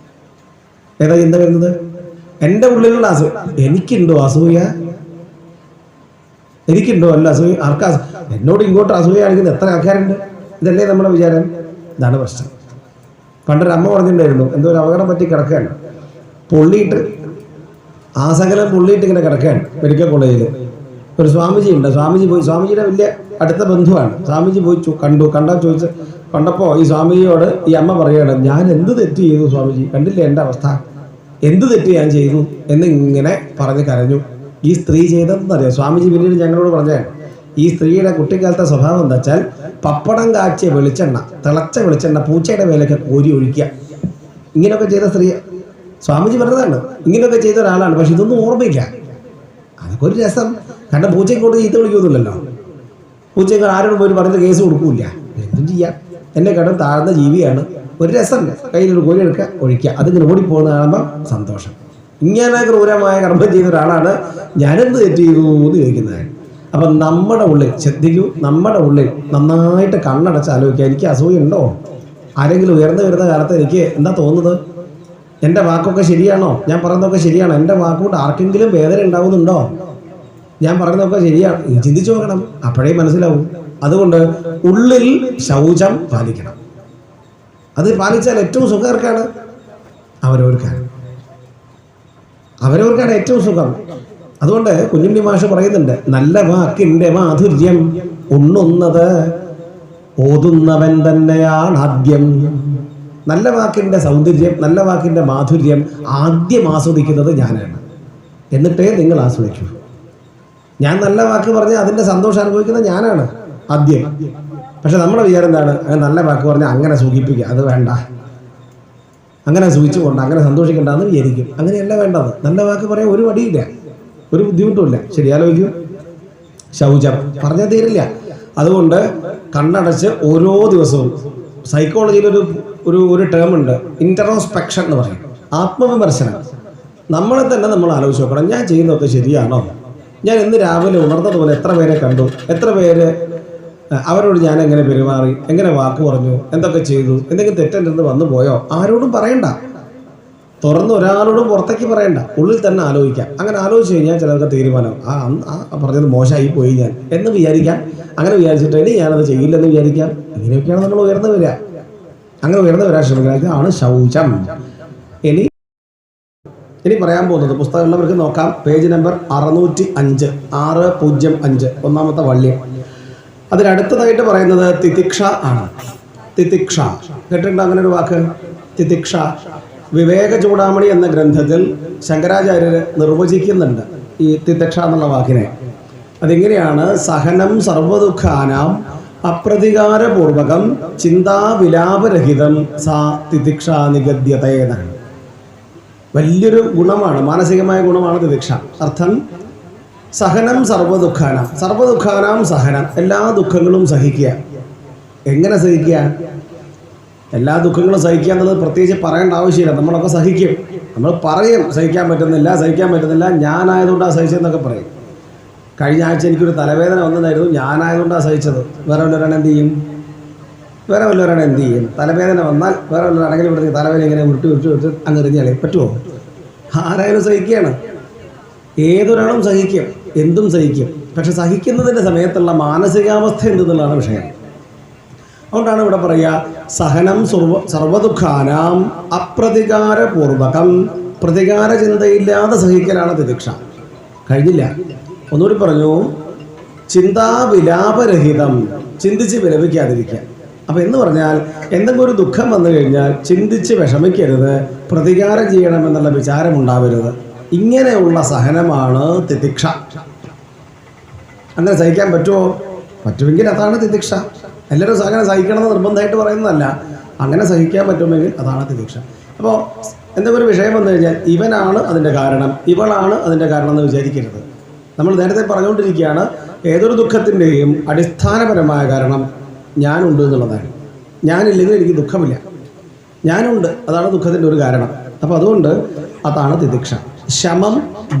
ഏതാ ചിന്ത വരുന്നത്? എൻ്റെ ഉള്ളിലുള്ള അസൂയ. എനിക്കുണ്ടോ അസൂയ? എനിക്കുണ്ടോ? അല്ല അസൂയ. ആർക്കാ? എന്നോട് ഇങ്ങോട്ട് അസൂയ കാണിക്കുന്ന എത്ര ആൾക്കാരുണ്ട്? ഇതല്ലേ നമ്മുടെ വിചാരം? ഇതാണ് പ്രശ്നം. പണ്ടൊരു അമ്മ പറഞ്ഞിട്ടുണ്ടായിരുന്നു, എന്തോ ഒരു അപകടം പറ്റി കിടക്കുകയാണ്, പൊള്ളിയിട്ട് ആ സകലം പൊള്ളിയിട്ട് ഇങ്ങനെ കിടക്കുകയാണ് മെഡിക്കൽ കോളേജിൽ. ഒരു സ്വാമിജി ഉണ്ട്. സ്വാമിജി പോയി, സ്വാമിജിയുടെ വലിയ അടുത്ത ബന്ധുവാണ്. സ്വാമിജി പോയി കണ്ടാൽ കണ്ടപ്പോൾ ഈ സ്വാമിജിയോട് ഈ അമ്മ പറയുകയാണ്, ഞാൻ എന്ത് തെറ്റ് ചെയ്തു സ്വാമിജി? കണ്ടില്ലേ എൻ്റെ അവസ്ഥ, എന്ത് തെറ്റ് ഞാൻ ചെയ്തു എന്ന് ഇങ്ങനെ പറഞ്ഞ് കരഞ്ഞു. ഈ സ്ത്രീ ചെയ്തതെന്നറിയാം. സ്വാമിജി പിന്നീട് ഞങ്ങളോട് പറഞ്ഞാൽ ഈ സ്ത്രീയുടെ കുട്ടിക്കാലത്തെ സ്വഭാവം എന്താ വെച്ചാൽ പപ്പടം കാച്ചിയ വെളിച്ചെണ്ണ, തിളച്ച വെളിച്ചെണ്ണ പൂച്ചയുടെ മേലൊക്കെ കോരി ഒഴിക്കുക. ഇങ്ങനെയൊക്കെ ചെയ്ത സ്ത്രീ സ്വാമിജി പറഞ്ഞതാണ്. ഇങ്ങനെയൊക്കെ ചെയ്ത ഒരാളാണ്. പക്ഷെ ഇതൊന്നും ഓർമ്മയില്ല. അതൊക്കെ ഒരു രസം. കാരണം പൂച്ചയും കൊണ്ട് ചീത്ത വിളിക്കുന്നില്ലല്ലോ. പൂച്ചയ്ക്ക് ആരോടും പോയി പറഞ്ഞ് കേസ് കൊടുക്കൂല. എന്തും ചെയ്യാം. എന്നെ കണ്ടും താഴ്ന്ന ജീവിയാണ്. ഒരു രസം കയ്യിലൊരു കോരി എടുക്കുക, ഒഴിക്കുക. അതിങ്ങനെ ഓടിപ്പോകുന്ന കാണുമ്പോൾ സന്തോഷം. ഇങ്ങനെ ക്രൂരമായ കർമ്മം ചെയ്ത ഒരാളാണ് ഞാനെന്ത് തെറ്റ് ചെയ്തു എന്ന് ചോദിക്കുന്നത്. അപ്പം നമ്മുടെ ഉള്ളിൽ ശ്രദ്ധിക്കൂ, നമ്മുടെ ഉള്ളിൽ നന്നായിട്ട് കണ്ണടച്ച് ആലോചിക്കുക. എനിക്ക് അസൂയുണ്ടോ? ആരെങ്കിലും ഉയർന്നു വരുന്ന കാലത്ത് എനിക്ക് എന്താ തോന്നുന്നത്? എൻ്റെ വാക്കൊക്കെ ശരിയാണോ? ഞാൻ പറയുന്നതൊക്കെ ശരിയാണോ? എൻ്റെ വാക്കുകൊണ്ട് ആർക്കെങ്കിലും വേദന ഉണ്ടാവുന്നുണ്ടോ? ഞാൻ പറയുന്നതൊക്കെ ശരിയാണ്. ചിന്തിച്ചു നോക്കണം, അപ്പോഴേ മനസ്സിലാവും. അതുകൊണ്ട് ഉള്ളിൽ ശൗചം പാലിക്കണം. അത് പാലിച്ചാൽ ഏറ്റവും സുഖകരക്കാണ് അവരവർക്കാണ് ഏറ്റവും സുഖം. അതുകൊണ്ട് കുഞ്ഞുണ്ണി മാഷ് പറയുന്നുണ്ട്, നല്ല വാക്കിൻ്റെ മാധുര്യം ഉണ്ണുന്നത് ഓതുന്നവൻ തന്നെയാണ് ആദ്യം. നല്ല വാക്കിൻ്റെ സൗന്ദര്യം, നല്ല വാക്കിൻ്റെ മാധുര്യം ആദ്യം ആസ്വദിക്കുന്നത് ഞാനാണ്. എന്നിട്ടേ നിങ്ങൾ ആസ്വദിക്കൂ. ഞാൻ നല്ല വാക്ക് പറഞ്ഞാൽ അതിൻ്റെ സന്തോഷം അനുഭവിക്കുന്നത് ഞാനാണ് ആദ്യം. പക്ഷെ നമ്മുടെ വിചാരം എന്താണ്? നല്ല വാക്ക് പറഞ്ഞാൽ അങ്ങനെ സൂചിപ്പിക്കുക, അത് വേണ്ട, അങ്ങനെ സൂചിച്ചുകൊണ്ട് അങ്ങനെ സന്തോഷിക്കേണ്ടെന്ന് വിചാരിക്കും. അങ്ങനെയല്ല വേണ്ടത്. നല്ല വാക്ക് പറയാൻ ഒരു മടിയില്ല, ഒരു ബുദ്ധിമുട്ടുമില്ല. ശരി, ആലോചിക്കൂ. ശൗചം പറഞ്ഞാൽ തീരില്ല. അതുകൊണ്ട് കണ്ണടച്ച് ഓരോ ദിവസവും സൈക്കോളജിയിലൊരു ഒരു ടേം ഉണ്ട്, ഇൻട്രോസ്പെക്ഷൻ എന്ന് പറയും. ആത്മവിമർശനം. നമ്മളെ തന്നെ നമ്മൾ ആലോചിച്ച് നോക്കണം, ഞാൻ ചെയ്യുന്നതൊക്കെ ശരിയാണോ? ഞാൻ ഇന്ന് രാവിലെ ഉണർന്നതുപോലെ എത്ര പേരെ കണ്ടു, എത്ര പേര് അവരോട് ഞാൻ എങ്ങനെ പെരുമാറി, എങ്ങനെ വാക്ക് പറഞ്ഞു, എന്തൊക്കെ ചെയ്തു, എന്തെങ്കിലും തെറ്റെന്ന് വന്നു പോയോ? ആരോടും പറയണ്ട, തുറന്ന് ഒരാളോടും പുറത്തേക്ക് പറയണ്ട, ഉള്ളിൽ തന്നെ ആലോചിക്കാം. അങ്ങനെ ആലോചിച്ച് കഴിഞ്ഞാൽ ചിലർക്ക് തീരുമാനം, പറഞ്ഞത് മോശമായി പോയി ഞാൻ എന്ന് വിചാരിക്കാം. അങ്ങനെ വിചാരിച്ചിട്ട് ഇനി ഞാനത് ചെയ്യില്ലെന്ന് വിചാരിക്കാം. ഇങ്ങനെയൊക്കെയാണ് നമ്മൾ ഉയർന്നു വരിക. അങ്ങനെ ഉയർന്നു വരാൻ ശ്രമിക്കുക. ഇതാണ് ശൗചം. ഇനി പറയാൻ പോകുന്നത് പുസ്തകമുള്ളവർക്ക് നോക്കാം. പേജ് നമ്പർ 605, 605, ഒന്നാമത്തെ വള്ളിയം. അതിനടുത്തതായിട്ട് പറയുന്നത് തിതിക്ഷ ആണ്. തിതിക്ഷ കേട്ടിട്ടുണ്ടോ അങ്ങനെ ഒരു വാക്ക്? തിതിക്ഷ വിവേക ചൂടാമണി എന്ന ഗ്രന്ഥത്തിൽ ശങ്കരാചാര്യർ നിർവചിക്കുന്നുണ്ട് ഈ തിതിക്ഷ എന്നുള്ള വാക്കിനെ. അതെങ്ങനെയാണ്? സഹനം സർവദുഃഖാനാം അപ്രതികാരപൂർവകം ചിന്താവിലാപരഹിതം സാ തിതിക്ഷ നിഗദ്യതേ എന്നാണ്. വലിയൊരു ഗുണമാണ്, മാനസികമായ ഗുണമാണ് തിതിക്ഷ. അർത്ഥം സഹനം സർവദുഃഖാനാം, സർവദുഃഖാനാം സഹനം, എല്ലാ ദുഃഖങ്ങളും സഹിക്കുക. എങ്ങനെ സഹിക്കുക? എല്ലാ ദുഃഖങ്ങളും സഹിക്കുക എന്നുള്ളത് പ്രത്യേകിച്ച് പറയേണ്ട ആവശ്യമില്ല. നമ്മളൊക്കെ സഹിക്കും. നമ്മൾ പറയും സഹിക്കാൻ പറ്റുന്നില്ല, ഞാനായതുകൊണ്ടാണ് സഹിച്ചതെന്നൊക്കെ പറയും. കഴിഞ്ഞ ആഴ്ച എനിക്കൊരു തലവേദന വന്നതായിരുന്നു, ഞാനായതുകൊണ്ടാണ് സഹിച്ചത്. വേറെ വല്ലവരാണ് എന്ത് ചെയ്യും? തലവേദന വന്നാൽ വേറെ വല്ലവരാണെങ്കിൽ ഇവിടെ തലവേദന ഇങ്ങനെ ഉരുട്ടി അങ്ങ് എറിഞ്ഞാലേ പറ്റുമോ? ആരായാലും സഹിക്കുകയാണ്. ഏതൊരാളും സഹിക്കും, എന്തും സഹിക്കും. പക്ഷെ സഹിക്കുന്നതിൻ്റെ സമയത്തുള്ള മാനസികാവസ്ഥ എന്തെന്നുള്ളതാണ് വിഷയം. അതുകൊണ്ടാണ് ഇവിടെ പറയുക, സഹനം സർവദുഃഖാനാം അപ്രതികാരപൂർവകം, പ്രതികാര ചിന്തയില്ലാതെ സഹിക്കലാണ് തിതിക്ഷ. കഴിഞ്ഞില്ല, ഒന്നുകൂടി പറഞ്ഞു, ചിന്താവിലാപരഹിതം, ചിന്തിച്ച് വിലപിക്കാതിരിക്കുക. അപ്പം എന്ന് പറഞ്ഞാൽ എന്തെങ്കിലും ഒരു ദുഃഖം വന്നു കഴിഞ്ഞാൽ ചിന്തിച്ച് വിഷമിക്കരുത്, പ്രതികാരം ചെയ്യണമെന്നുള്ള വിചാരം ഉണ്ടാവരുത്. ഇങ്ങനെയുള്ള സഹനമാണ് തിതിക്ഷ. അങ്ങനെ സഹിക്കാൻ പറ്റുമോ? പറ്റുമെങ്കിൽ അതാണ് തിതിക്ഷ. എല്ലാവരും അങ്ങനെ സഹിക്കണമെന്ന് നിർബന്ധമായിട്ട് പറയുന്നതല്ല. അങ്ങനെ സഹിക്കാൻ പറ്റുമെങ്കിൽ അതാണ് തിതിക്ഷ. അപ്പോൾ എന്തെങ്കിലും ഒരു വിഷയം വന്നു കഴിഞ്ഞാൽ ഇവനാണ് അതിൻ്റെ കാരണം, ഇവളാണ് അതിൻ്റെ കാരണം എന്ന് വിചാരിക്കരുത്. നമ്മൾ നേരത്തെ പറഞ്ഞുകൊണ്ടിരിക്കുകയാണ്, ഏതൊരു ദുഃഖത്തിൻ്റെയും അടിസ്ഥാനപരമായ കാരണം ഞാനുണ്ട് എന്നുള്ളതാണ്. ഞാനില്ലെങ്കിൽ എനിക്ക് ദുഃഖമില്ല, ഞാനുണ്ട്, അതാണ് ദുഃഖത്തിൻ്റെ ഒരു കാരണം. അപ്പോൾ അതുകൊണ്ട് അതാണ് തിതിക്ഷ. ശമം,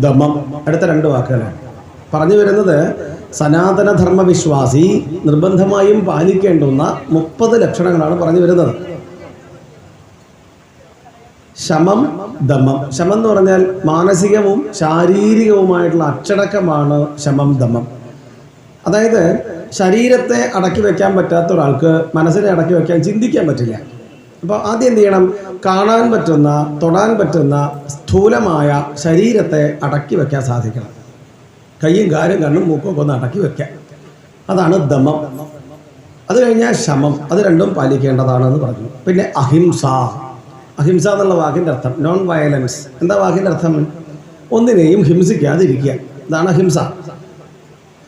ദമം, അടുത്ത രണ്ട് വാക്കുകളാണ് പറഞ്ഞു വരുന്നത്. സനാതനധർമ്മ വിശ്വാസി നിർബന്ധമായും പാലിക്കേണ്ടുന്ന 30 ലക്ഷണങ്ങളാണ് പറഞ്ഞു വരുന്നത്. ശമം, ദമം. ശമം എന്ന് പറഞ്ഞാൽ മാനസികവും ശാരീരികവുമായിട്ടുള്ള അച്ചടക്കമാണ് ശമം, ദമം. അതായത് ശരീരത്തെ അടക്കി വയ്ക്കാൻ പറ്റാത്ത ഒരാൾക്ക് മനസ്സിനെ അടക്കി വയ്ക്കാൻ, ചിന്തിക്കാൻ പറ്റില്ല. അപ്പോൾ ആദ്യം എന്ത് ചെയ്യണം? കാണാൻ പറ്റുന്ന, തൊടാൻ പറ്റുന്ന സ്ഥൂലമായ ശരീരത്തെ അടക്കി വയ്ക്കാൻ സാധിക്കണം. കയ്യും കാലും കണ്ണും മൂക്കൊക്കെ ഒന്ന് അടക്കി വയ്ക്കാം. അതാണ് ദമം. അത് കഴിഞ്ഞാൽ ശമം. അത് രണ്ടും പാലിക്കേണ്ടതാണെന്ന് പറഞ്ഞു. പിന്നെ അഹിംസ. അഹിംസ എന്നുള്ള വാക്കിൻ്റെ അർത്ഥം നോൺ വയലൻസ്. എന്താ വാക്കിൻ്റെ അർത്ഥം? ഒന്നിനെയും ഹിംസിക്കാതിരിക്കുക. ഇതാണ് അഹിംസ.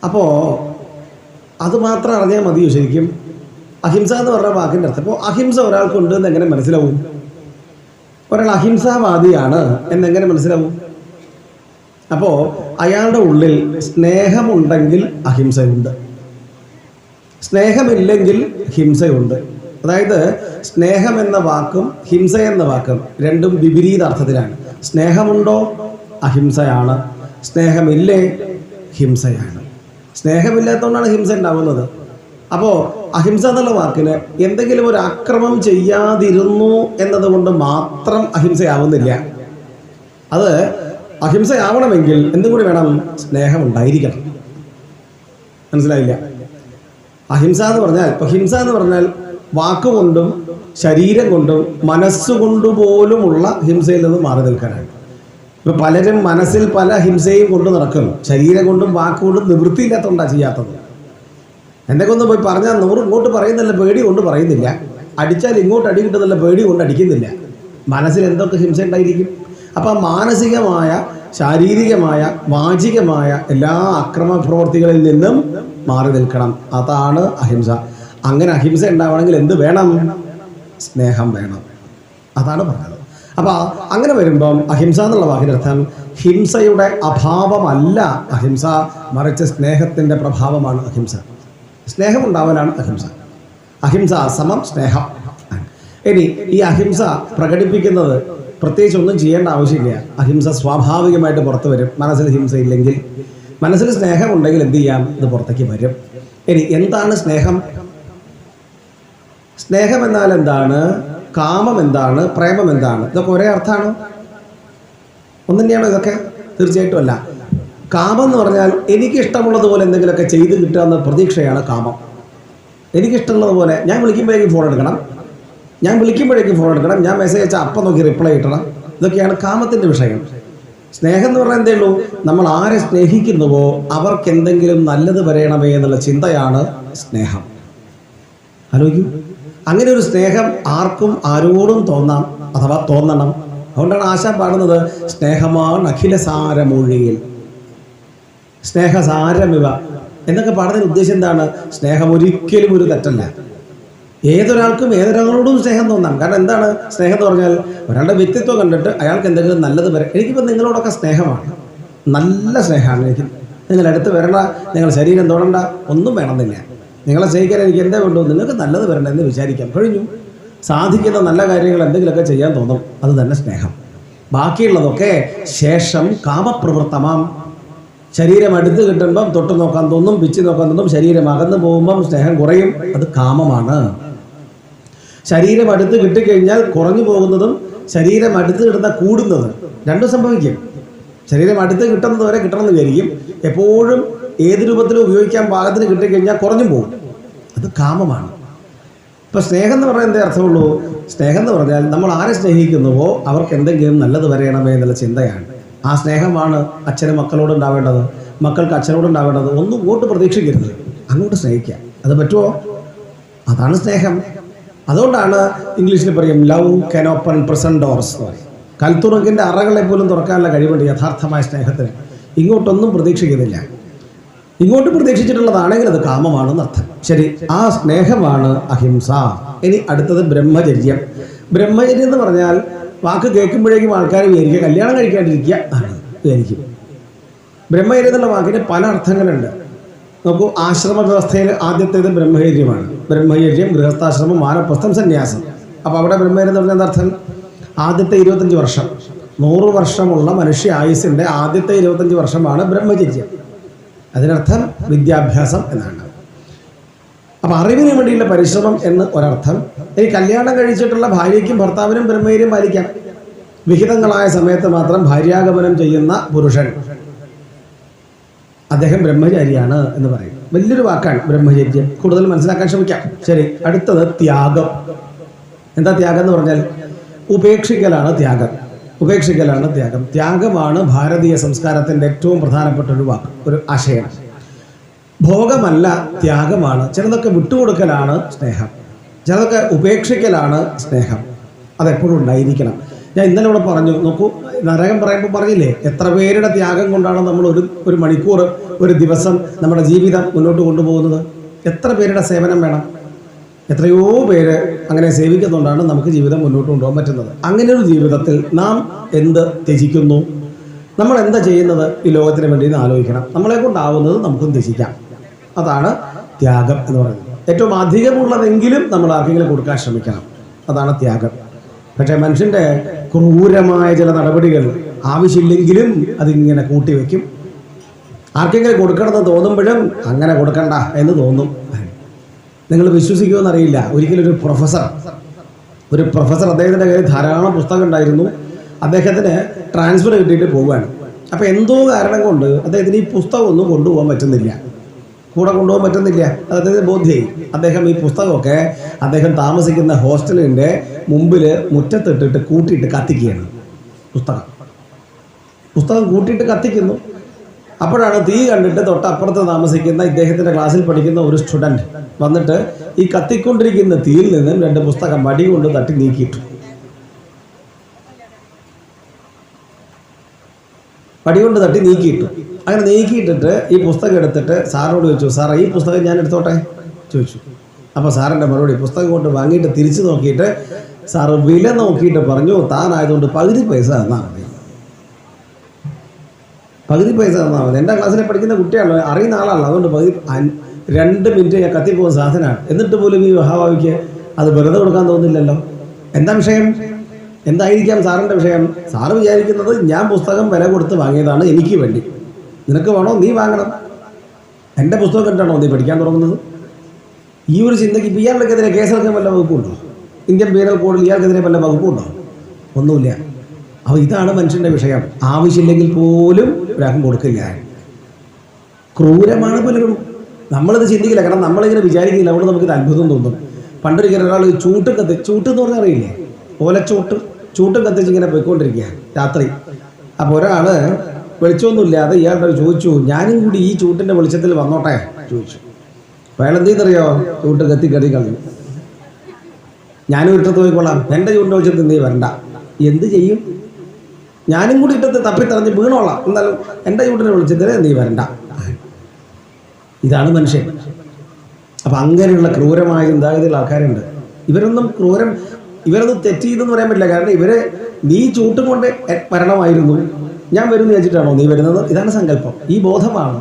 അപ്പോൾ അത് മാത്രം അറിഞ്ഞാൽ മതിയോ ശരിക്കും? അഹിംസ എന്ന് പറഞ്ഞ വാക്കിൻ്റെ അർത്ഥം. അപ്പോൾ അഹിംസ ഒരാൾക്കുണ്ട് എന്ന് എങ്ങനെ മനസ്സിലാവും? ഒരാൾ അഹിംസാവാദിയാണ് എന്നെങ്ങനെ മനസ്സിലാവും? അപ്പോൾ അയാളുടെ ഉള്ളിൽ സ്നേഹമുണ്ടെങ്കിൽ അഹിംസയുണ്ട്, സ്നേഹമില്ലെങ്കിൽ ഹിംസയുണ്ട്. അതായത് സ്നേഹം എന്ന വാക്കും ഹിംസ എന്ന വാക്കും രണ്ടും വിപരീത അർത്ഥത്തിലാണ്. സ്നേഹമുണ്ടോ അഹിംസയാണ്, സ്നേഹമില്ലേ ഹിംസയാണ്. സ്നേഹമില്ലാത്തതുകൊണ്ടാണ് ഹിംസ ഉണ്ടാകുന്നത്. അപ്പോൾ അഹിംസ എന്നുള്ള വാക്കിന് എന്തെങ്കിലും ഒരു അക്രമം ചെയ്യാതിരുന്നു എന്നതുകൊണ്ട് മാത്രം അഹിംസയാവുന്നില്ല. അത് അഹിംസയാവണമെങ്കിൽ എന്തും കൂടി വേണം, സ്നേഹം ഉണ്ടായിരിക്കണം. മനസ്സിലായില്ല? അഹിംസ എന്ന് പറഞ്ഞാൽ, ഇപ്പോൾ ഹിംസ എന്ന് പറഞ്ഞാൽ വാക്കുകൊണ്ടും ശരീരം കൊണ്ടും മനസ്സുകൊണ്ടുപോലുമുള്ള ഹിംസയിൽ നിന്ന് മാറി നിൽക്കാനാണ്. ഇപ്പം പലരും മനസ്സിൽ പല ഹിംസയും കൊണ്ട് നടക്കും, ശരീരം കൊണ്ടും വാക്കുകൊണ്ടും നിവൃത്തിയില്ലാത്തതുകൊണ്ടാണ് ചെയ്യാത്തത്. എന്തൊക്കെ ഒന്ന് പോയി പറഞ്ഞാൽ 100 ഇങ്ങോട്ട് പറയുന്നില്ല, പേടി കൊണ്ട് പറയുന്നില്ല. അടിച്ചാൽ ഇങ്ങോട്ട് അടി കിട്ടുന്നില്ല, പേടി കൊണ്ട് അടിക്കുന്നില്ല. മനസ്സിൽ എന്തൊക്കെ ഹിംസ ഉണ്ടായിരിക്കും. അപ്പം മാനസികമായ, ശാരീരികമായ, വാചികമായ എല്ലാ അക്രമ പ്രവൃത്തികളിൽ നിന്നും മാറി നിൽക്കണം. അതാണ് അഹിംസ. അങ്ങനെ അഹിംസ ഉണ്ടാവണമെങ്കിൽ എന്ത് വേണം? സ്നേഹം വേണം. അതാണ് പറഞ്ഞത്. അപ്പോൾ അങ്ങനെ വരുമ്പം അഹിംസ എന്നുള്ള വാക്കിനർത്ഥം ഹിംസയുടെ അഭാവമല്ല അഹിംസ, മറിച്ച് സ്നേഹത്തിൻ്റെ പ്രഭാവമാണ് അഹിംസ. സ്നേഹം ഉണ്ടാവലാണ് അഹിംസ. അഹിംസ സമം സ്നേഹം. ഇനി ഈ അഹിംസ പ്രകടിപ്പിക്കുന്നത് പ്രത്യേകിച്ച് ഒന്നും ചെയ്യേണ്ട ആവശ്യമില്ല. അഹിംസ സ്വാഭാവികമായിട്ട് പുറത്ത് വരും. മനസ്സിൽ ഹിംസ ഇല്ലെങ്കിൽ, മനസ്സിൽ സ്നേഹം ഉണ്ടെങ്കിൽ എന്ത് ചെയ്യാം? ഇത് പുറത്തേക്ക് വരും. ഇനി എന്താണ് സ്നേഹം? സ്നേഹം എന്നാൽ എന്താണ്? കാമം എന്താണ്? പ്രേമം എന്താണ്? ഇതൊക്കെ ഒരേ അർത്ഥമാണോ? ഒന്നും തന്നെയാണോ ഇതൊക്കെ? തീർച്ചയായിട്ടും അല്ല. കാമം എന്ന് പറഞ്ഞാൽ എനിക്കിഷ്ടമുള്ളതുപോലെ എന്തെങ്കിലുമൊക്കെ ചെയ്ത് കിട്ടുക എന്ന പ്രതീക്ഷയാണ് കാമം. എനിക്കിഷ്ടമുള്ളതുപോലെ ഞാൻ വിളിക്കുമ്പോഴേക്കും ഫോൺ എടുക്കണം, ഞാൻ മെസ്സേജ് അയച്ചാൽ അപ്പം നോക്കി റിപ്ലൈ കിട്ടണം. ഇതൊക്കെയാണ് കാമത്തിൻ്റെ വിഷയം. സ്നേഹം എന്ന് പറഞ്ഞാൽ എന്തേ ഉള്ളൂ? നമ്മൾ ആരെ സ്നേഹിക്കുന്നുവോ അവർക്ക് എന്തെങ്കിലും നല്ലത് വരയണമേ എന്നുള്ള ചിന്തയാണ് സ്നേഹം. ആലോചിക്കൂ, അങ്ങനെ ഒരു സ്നേഹം ആർക്കും ആരോടും തോന്നാം, അഥവാ തോന്നണം. അതുകൊണ്ടാണ് ആശാൻ പാടുന്നത് സ്നേഹമാണ് അഖിലസാരമൊഴിയിൽ സ്നേഹസാരമിവ എന്നൊക്കെ പാടുന്നതിന് ഉദ്ദേശം എന്താണ്? സ്നേഹം ഒരിക്കലും ഒരു തെറ്റല്ല. ഏതൊരാൾക്കും ഏതൊരാളോടും സ്നേഹം തോന്നാം. കാരണം എന്താണ് സ്നേഹം എന്ന് പറഞ്ഞാൽ? ഒരാളുടെ വ്യക്തിത്വം കണ്ടിട്ട് അയാൾക്ക് എന്തെങ്കിലും നല്ലത് വരെ. എനിക്കിപ്പോൾ നിങ്ങളോടൊക്കെ സ്നേഹമാണ്, നല്ല സ്നേഹമാണ് എനിക്ക്. നിങ്ങൾ അടുത്ത് വരണ്ട, നിങ്ങൾ ശരീരം തൊടണ്ട, ഒന്നും വേണമെന്നില്ല. നിങ്ങളെ സ്നേഹിക്കാൻ എനിക്ക് എന്താ വേണ്ടു? നിങ്ങൾക്ക് നല്ലത് വരണ്ട എന്ന് വിചാരിക്കാം. കഴിഞ്ഞു. സാധിക്കുന്ന നല്ല കാര്യങ്ങൾ എന്തെങ്കിലുമൊക്കെ ചെയ്യാൻ തോന്നും, അത് തന്നെ സ്നേഹം. ബാക്കിയുള്ളതൊക്കെ ശേഷം കാമപ്രവൃത്തമാം. ശരീരം അടുത്ത് കിട്ടുമ്പം തൊട്ട് നോക്കാൻ തോന്നും, പിച്ച് നോക്കാൻ തോന്നും. ശരീരം അകന്നു പോകുമ്പം സ്നേഹം കുറയും, അത് കാമമാണ്. ശരീരം അടുത്ത് കിട്ടിക്കഴിഞ്ഞാൽ കുറഞ്ഞു പോകുന്നതും ശരീരം അടുത്ത് കിട്ടുന്ന കൂടുന്നതും രണ്ടും സംഭവിക്കും. ശരീരം അടുത്ത് കിട്ടുന്നത് വരെ കിട്ടണമെന്ന് വിചാരിക്കും. എപ്പോഴും ഏത് രൂപത്തിലും ഉപയോഗിക്കാൻ പാകത്തിന് കിട്ടിക്കഴിഞ്ഞാൽ കുറഞ്ഞു പോകും, അത് കാമമാണ്. ഇപ്പം സ്നേഹം എന്ന് പറഞ്ഞാൽ എന്തേ അർത്ഥമുള്ളൂ? സ്നേഹം എന്ന് പറഞ്ഞാൽ നമ്മൾ ആരെ സ്നേഹിക്കുന്നുവോ അവർക്ക് എന്തെങ്കിലും നല്ലത് വരയണമേ എന്നുള്ള ചിന്തയാണ്. ആ സ്നേഹമാണ് അച്ഛന് മക്കളോട് ഉണ്ടാവേണ്ടത്, മക്കൾക്ക് അച്ഛനോട് ഉണ്ടാവേണ്ടത്. ഒന്നും ഇങ്ങോട്ട് പ്രതീക്ഷിക്കരുത്, അങ്ങോട്ട് സ്നേഹിക്കുക. അത് പറ്റുമോ? അതാണ് സ്നേഹം. അതുകൊണ്ടാണ് ഇംഗ്ലീഷിൽ പറയും love can open present doors എന്ന് പറയും. കൽത്തുറങ്കിൻ്റെ അറകളെ പോലും തുറക്കാനുള്ള കഴിവുണ്ട് യഥാർത്ഥമായ സ്നേഹത്തിന്. ഇങ്ങോട്ടൊന്നും പ്രതീക്ഷിക്കുന്നില്ല. ഇങ്ങോട്ട് പ്രതീക്ഷിച്ചിട്ടുള്ളതാണെങ്കിൽ അത് കാമമാണെന്ന് അർത്ഥം. ശരി, ആ സ്നേഹമാണ് അഹിംസ. ഇനി അടുത്തത് ബ്രഹ്മചര്യം. ബ്രഹ്മചര്യം എന്ന് പറഞ്ഞാൽ വാക്ക് കേൾക്കുമ്പോഴേക്കും ആൾക്കാർ വിചാരിക്കുക കല്യാണം കഴിക്കാണ്ടിരിക്കുക ആണ് വിചാരിക്കും. ബ്രഹ്മചര്യം എന്നുള്ള വാക്കിന് പല അർത്ഥങ്ങളുണ്ട്. നോക്കൂ, ആശ്രമ വ്യവസ്ഥയിൽ ആദ്യത്തേത് ബ്രഹ്മചര്യമാണ്. ബ്രഹ്മചര്യം, ഗൃഹസ്ഥാശ്രമം, വാനപ്രസ്ഥം, സന്യാസം. അപ്പോൾ അവിടെ ബ്രഹ്മചര്യം എന്ന് പറഞ്ഞാൽ അർത്ഥം ആദ്യത്തെ 25 വർഷം, 100 വർഷമുള്ള മനുഷ്യ ആയുസിൻ്റെ ആദ്യത്തെ 25 വർഷമാണ് ബ്രഹ്മചര്യം. അതിനർത്ഥം വിദ്യാഭ്യാസം എന്നാണ്. അപ്പം അറിവിന് വേണ്ടിയുള്ള പരിശ്രമം എന്ന് ഒരർത്ഥം. ഈ കല്യാണം കഴിച്ചിട്ടുള്ള ഭാര്യയ്ക്കും ഭർത്താവിനും ബ്രഹ്മചര്യം പാലിക്കാം. വിഹിതങ്ങളായ സമയത്ത് മാത്രം ഭാര്യാഗമനം ചെയ്യുന്ന പുരുഷൻ, അദ്ദേഹം ബ്രഹ്മചാരിയാണ് എന്ന് പറയും. വലിയൊരു വാക്കാണ് ബ്രഹ്മചര്യം. കൂടുതൽ മനസ്സിലാക്കാൻ ശ്രമിക്കാം. ശരി, അടുത്തത് ത്യാഗം. എന്താ ത്യാഗം എന്ന് പറഞ്ഞാൽ? ഉപേക്ഷിക്കലാണ് ത്യാഗം. ഉപേക്ഷിക്കലാണ് ത്യാഗം. ത്യാഗമാണ് ഭാരതീയ സംസ്കാരത്തിൻ്റെ ഏറ്റവും പ്രധാനപ്പെട്ട ഒരു വാക്ക്, ഒരു ആശയം. ഭോഗമല്ല, ത്യാഗമാണ്. ചിലതൊക്കെ വിട്ടുകൊടുക്കലാണ് സ്നേഹം, ചിലതൊക്കെ ഉപേക്ഷിക്കലാണ് സ്നേഹം. അതെപ്പോഴും ഉണ്ടായിരിക്കണം. ഞാൻ ഇന്നലെ ഇവിടെ പറഞ്ഞു, നോക്കൂ, നരകം പറയുമ്പോൾ പറഞ്ഞില്ലേ എത്ര പേരുടെ ത്യാഗം കൊണ്ടാണ് നമ്മൾ ഒരു മണിക്കൂർ ഒരു ദിവസം നമ്മുടെ ജീവിതം മുന്നോട്ട് കൊണ്ടുപോകുന്നത്. എത്ര പേരുടെ സേവനം വേണം, എത്രയോ പേര് അങ്ങനെ സേവിക്കുന്നുണ്ടാണ് നമുക്ക് ജീവിതം മുന്നോട്ട് കൊണ്ടുപോകാൻ പറ്റുന്നത്. അങ്ങനെ ഒരു ജീവിതത്തിൽ നാം എന്ത് ത്യജിക്കുന്നു, നമ്മൾ എന്താ ചെയ്യുന്നത് ഈ ലോകത്തിന് വേണ്ടി ആലോചിക്കണം. നമ്മളെ കൊണ്ടാവുന്നത് നമുക്കും ത്യജിക്കാം. അതാണ് ത്യാഗം എന്ന് പറയുന്നത്. ഏറ്റവും അധികമുള്ളതെങ്കിലും നമ്മൾ ആർക്കെങ്കിലും കൊടുക്കാൻ ശ്രമിക്കണം. അതാണ് ത്യാഗം. പക്ഷേ മനുഷ്യൻ്റെ ക്രൂരമായ ചില നടപടികൾ ആവശ്യമില്ലെങ്കിലും അതിങ്ങനെ കൂട്ടിവെക്കും. ആർക്കെങ്കിലും കൊടുക്കണമെന്ന് തോന്നുമ്പോഴും അങ്ങനെ കൊടുക്കണ്ട എന്ന് തോന്നും. നിങ്ങൾ വിശ്വസിക്കുമെന്നറിയില്ല, ഒരിക്കലും ഒരു പ്രൊഫസർ അദ്ദേഹത്തിൻ്റെ കയ്യിൽ ധാരാളം പുസ്തകം ഉണ്ടായിരുന്നു. അദ്ദേഹത്തിന് ട്രാൻസ്ഫർ കിട്ടിയിട്ട് പോവുകയാണ്. അപ്പോൾ എന്തോ കാരണം കൊണ്ട് അദ്ദേഹത്തിന് ഈ പുസ്തകമൊന്നും കൊണ്ടുപോകാൻ പറ്റുന്നില്ല, കൂടെ കൊണ്ടുപോകാൻ പറ്റുന്നില്ല. അദ്ദേഹത്തിന് ബോധ്യമായി. അദ്ദേഹം ഈ പുസ്തകമൊക്കെ അദ്ദേഹം താമസിക്കുന്ന ഹോസ്റ്റലിൻ്റെ മുമ്പിൽ മുറ്റത്തിട്ടിട്ട് കൂട്ടിയിട്ട് കത്തിക്കുകയാണ്. പുസ്തകം കൂട്ടിയിട്ട് കത്തിക്കുന്നു. അപ്പോഴാണ് തീ കണ്ടിട്ട് തൊട്ടപ്പുറത്ത് താമസിക്കുന്ന ഇദ്ദേഹത്തിൻ്റെ ക്ലാസ്സിൽ പഠിക്കുന്ന ഒരു സ്റ്റുഡൻറ്റ് വന്നിട്ട് ഈ കത്തിക്കൊണ്ടിരിക്കുന്ന തീയിൽ നിന്നും 2 പുസ്തകം വടി കൊണ്ട് തട്ടി നീക്കിയിട്ടു. അങ്ങനെ നീക്കിയിട്ടിട്ട് ഈ പുസ്തകം എടുത്തിട്ട് സാറിനോട് ചോദിച്ചു, സാറേ ഈ പുസ്തകം ഞാൻ എടുത്തോട്ടെ ചോദിച്ചു. അപ്പോൾ സാറിൻ്റെ മറുപടി, പുസ്തകം കൊണ്ട് വാങ്ങിയിട്ട് തിരിച്ചു നോക്കിയിട്ട് സാറ് വില നോക്കിയിട്ട് പറഞ്ഞു, താനായതുകൊണ്ട് പകുതി പൈസ തന്നാൽ മതി. എൻ്റെ ക്ലാസ്സിൽ പഠിക്കുന്ന കുട്ടിയാണല്ലോ, അറിയുന്ന ആളാണല്ലോ, അതുകൊണ്ട് 2 മിനിറ്റ് ഞാൻ കത്തിപ്പോകുന്ന സാധനമാണ്. എന്നിട്ട് പോലും ഈ മഹാഭാവിക്ക് അത് വെറുതെ കൊടുക്കാൻ തോന്നില്ലല്ലോ. എന്താ വിഷയം? എന്തായിരിക്കാം സാറിൻ്റെ വിഷയം? സാറ് വിചാരിക്കുന്നത് ഞാൻ പുസ്തകം വില കൊടുത്ത് വാങ്ങിയതാണ് എനിക്ക് വേണ്ടി, നിനക്ക് വേണോ നീ വാങ്ങണം, എൻ്റെ പുസ്തകം കണ്ടാണോ നീ പഠിക്കാൻ തുടങ്ങുന്നത്? ഈ ഒരു ചിന്തയ്ക്ക് ഇപ്പോൾ ഇയാളുടെക്കെതിരെ കേസെടുക്കാൻ വല്ല വകുപ്പുണ്ടോ? ഇന്ത്യൻ പീനൽ കോഡിൽ ഇയാൾക്കെതിരെ വല്ല വകുപ്പുണ്ടോ? ഒന്നുമില്ല. അപ്പോൾ ഇതാണ് മനുഷ്യൻ്റെ വിഷയം. ആവശ്യമില്ലെങ്കിൽ പോലും ഒരാൾക്കും കൊടുക്കില്ല. ക്രൂരമാണ് പലരും. നമ്മളിത് ചിന്തിക്കില്ല, കാരണം നമ്മളിങ്ങനെ വിചാരിക്കില്ല. അവിടെ നമുക്കിത് അത്ഭുതം തോന്നും. പണ്ടൊരിക്കലും ഒരാൾ ചൂട്ട് എന്ന് പറഞ്ഞാൽ അറിയില്ലേ, ചൂട്ടും കത്തിച്ച് ഇങ്ങനെ പോയിക്കൊണ്ടിരിക്കുക രാത്രി. അപ്പോൾ ഒരാൾ വെളിച്ചമൊന്നുമില്ലാതെ ഇയാളുടെ ചോദിച്ചു, ഞാനും കൂടി ഈ ചൂട്ടിൻ്റെ വെളിച്ചത്തിൽ വന്നോട്ടെ ചോദിച്ചു. അയാൾ എന്തെന്നറിയോ, ചൂട്ട് കത്തി കളഞ്ഞു. ഞാനും ഇട്ടത്ത് പോയിക്കൊള്ളാം, എൻ്റെ ചൂടിൻ്റെ വെളിച്ചത്തിൽ നീ വരണ്ട. എന്ത് ചെയ്യും? ഞാനും കൂടി ഇട്ടത്ത് തപ്പിത്തറഞ്ഞ് വീണോളാം, എന്നാലും എൻ്റെ ചൂട്ടിൻ്റെ വെളിച്ചത്തിൽ നീ വരണ്ട. ഇതാണ് മനുഷ്യൻ. അപ്പം അങ്ങനെയുള്ള ക്രൂരമായ ചിന്താഗതിയുള്ള ആൾക്കാരുണ്ട്. ഇവരൊന്നും തെറ്റിയെന്ന് പറയാൻ പറ്റില്ല. കാരണം നീ ചൂട്ടും കൊണ്ട് വരണമായിരുന്നു, ഞാൻ വരുമെന്ന് വെച്ചിട്ടാണോ നീ വരുന്നത്? ഇതാണ് സങ്കല്പം, ഈ ബോധമാണ്.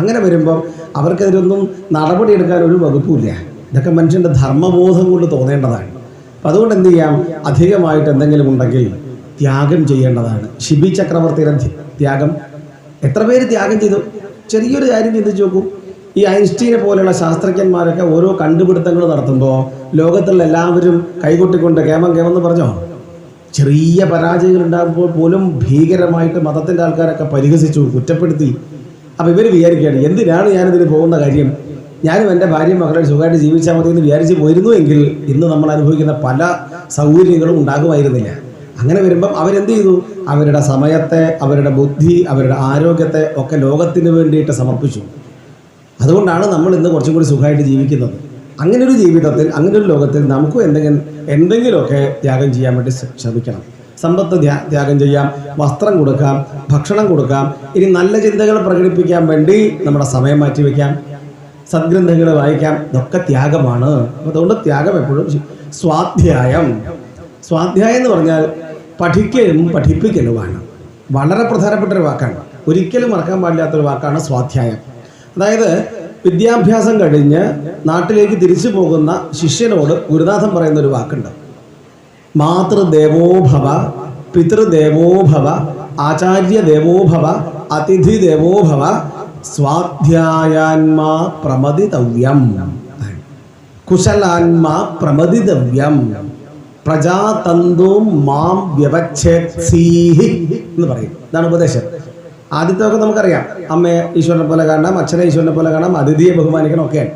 അങ്ങനെ വരുമ്പം അവർക്കതിലൊന്നും നടപടിയെടുക്കാൻ ഒരു വകുപ്പുമില്ല. ഇതൊക്കെ മനുഷ്യൻ്റെ ധർമ്മബോധം കൊണ്ട് തോന്നേണ്ടതാണ്. അപ്പം അതുകൊണ്ട് എന്ത് ചെയ്യാം, അധികമായിട്ട് എന്തെങ്കിലും ഉണ്ടെങ്കിൽ ത്യാഗം ചെയ്യേണ്ടതാണ്. ഷിബി ചക്രവർത്തിയുടെ ത്യാഗം, എത്ര പേര് ത്യാഗം ചെയ്തു? ചെറിയൊരു കാര്യം ചിന്തിച്ച് നോക്കൂ. ഈ ഐൻസ്റ്റീനെ പോലെയുള്ള ശാസ്ത്രജ്ഞന്മാരൊക്കെ ഓരോ കണ്ടുപിടുത്തങ്ങൾ നടത്തുമ്പോൾ ലോകത്തുള്ള എല്ലാവരും കൈകൊട്ടിക്കൊണ്ട് കേമം എന്ന് പറഞ്ഞോ. ചെറിയ പരാജയങ്ങൾ ഉണ്ടാകുമ്പോൾ പോലും ഭീകരമായിട്ട് മതത്തിൻ്റെ ആൾക്കാരൊക്കെ പരിഹസിച്ചു, കുറ്റപ്പെടുത്തി. അപ്പോൾ ഇവർ വിചാരിക്കുകയാണ്, എന്തിനാണ് ഞാനിതിന് പോകുന്ന കാര്യം, ഞാനും എൻ്റെ ഭാര്യയും മക്കളെ സുഖമായിട്ട് ജീവിച്ചാൽ മതി എന്ന് വിചാരിച്ച് പോയിരുന്നുവെങ്കിൽ ഇന്ന് നമ്മൾ അനുഭവിക്കുന്ന പല സൗകര്യങ്ങളും ഉണ്ടാകുമായിരുന്നില്ല. അങ്ങനെ വരുമ്പം അവരെന്ത് ചെയ്തു? അവരുടെ സമയത്തെ, അവരുടെ ബുദ്ധി, അവരുടെ ആരോഗ്യത്തെ ഒക്കെ ലോകത്തിന് വേണ്ടിയിട്ട് സമർപ്പിച്ചു. അതുകൊണ്ടാണ് നമ്മൾ ഇന്ന് കുറച്ചും കൂടി സുഖമായിട്ട് ജീവിക്കുന്നത്. അങ്ങനൊരു ജീവിതത്തിൽ, അങ്ങനൊരു ലോകത്തിൽ നമുക്ക് എന്തെങ്കിലുമൊക്കെ ത്യാഗം ചെയ്യാൻ വേണ്ടി ശ്രമിക്കണം. സമ്പത്ത് ത്യാഗം ചെയ്യാം, വസ്ത്രം കൊടുക്കാം, ഭക്ഷണം കൊടുക്കാം. ഇനി നല്ല ചിന്തകൾ പ്രകടിപ്പിക്കാൻ വേണ്ടി നമ്മുടെ സമയം മാറ്റിവെക്കാം, സദ്ഗ്രന്ഥങ്ങൾ വായിക്കാം. ഇതൊക്കെ ത്യാഗമാണ്. അതുകൊണ്ട് ത്യാഗം എപ്പോഴും സ്വാധ്യായം എന്ന് പറഞ്ഞാൽ പഠിക്കലും പഠിപ്പിക്കലുമാണ്. വളരെ പ്രധാനപ്പെട്ടൊരു വാക്കാണ്, ഒരിക്കലും മറക്കാൻ പാടില്ലാത്തൊരു വാക്കാണ് സ്വാധ്യായം. അതായത് വിദ്യാഭ്യാസം കഴിഞ്ഞ് നാട്ടിലേക്ക് തിരിച്ചു പോകുന്ന ശിഷ്യനോട് ഗുരുനാഥൻ പറയുന്നൊരു വാക്കുണ്ട്, മാതൃദേവോഭവ, പിതൃദേവോഭവ, ആചാര്യദേവോഭവ, അതിഥിദേവോഭവ, സ്വാധ്യായാന്മാ പ്രമദിതവ്യം, കുശലാന്മാ പ്രമദിതവ്യം, പ്രജാതന്തും മാം വ്യവച്ഛേത്സീഹി എന്ന് പറയും. ഇതാണ് ഉപദേശം. ആദ്യത്തെയൊക്കെ നമുക്കറിയാം, അമ്മയെ ഈശ്വരനെ പോലെ കാണണം, അച്ഛനെ ഈശ്വരനെ പോലെ കാണണം, അതിഥിയെ ബഹുമാനിക്കണം ഒക്കെയാണ്.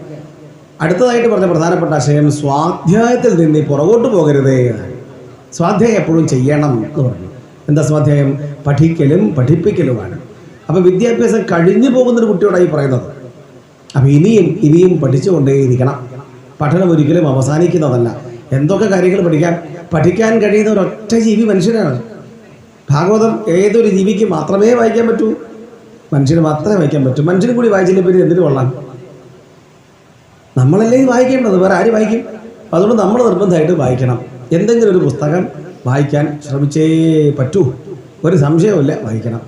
അടുത്തതായിട്ട് പറഞ്ഞ പ്രധാനപ്പെട്ട ആശയം, സ്വാധ്യായത്തിൽ നിന്ന് പുറകോട്ട് പോകരുതേ. സ്വാധ്യായം എപ്പോഴും ചെയ്യണം എന്ന് പറഞ്ഞു. എന്താ സ്വാധ്യായം? പഠിക്കലും പഠിപ്പിക്കലുമാണ്. അപ്പോൾ വിദ്യാഭ്യാസം കഴിഞ്ഞു പോകുന്നൊരു കുട്ടിയോടായി പറയുന്നത്. അപ്പോൾ ഇനിയും പഠിച്ചുകൊണ്ടേയിരിക്കണം. പഠനം ഒരിക്കലും അവസാനിക്കുന്നതല്ല. എന്തൊക്കെ കാര്യങ്ങൾ പഠിക്കാൻ കഴിയുന്ന ഒരൊറ്റ ജീവി മനുഷ്യനാണ്. ഭാഗവതം ഏതൊരു ജീവിക്ക് മാത്രമേ വായിക്കാൻ പറ്റൂ? മനുഷ്യന് മാത്രമേ വായിക്കാൻ പറ്റൂ. മനുഷ്യനും കൂടി വായിച്ചില്ല പിന്നെ എന്തിനു കൊള്ളാം? നമ്മളല്ലേ വായിക്കേണ്ടത്, വേറെ ആര് വായിക്കും? അതുകൊണ്ട് നമ്മൾ നിർബന്ധമായിട്ട് വായിക്കണം. എന്തെങ്കിലും ഒരു പുസ്തകം വായിക്കാൻ ശ്രമിച്ചേ പറ്റൂ, ഒരു സംശയവുമില്ല, വായിക്കണം.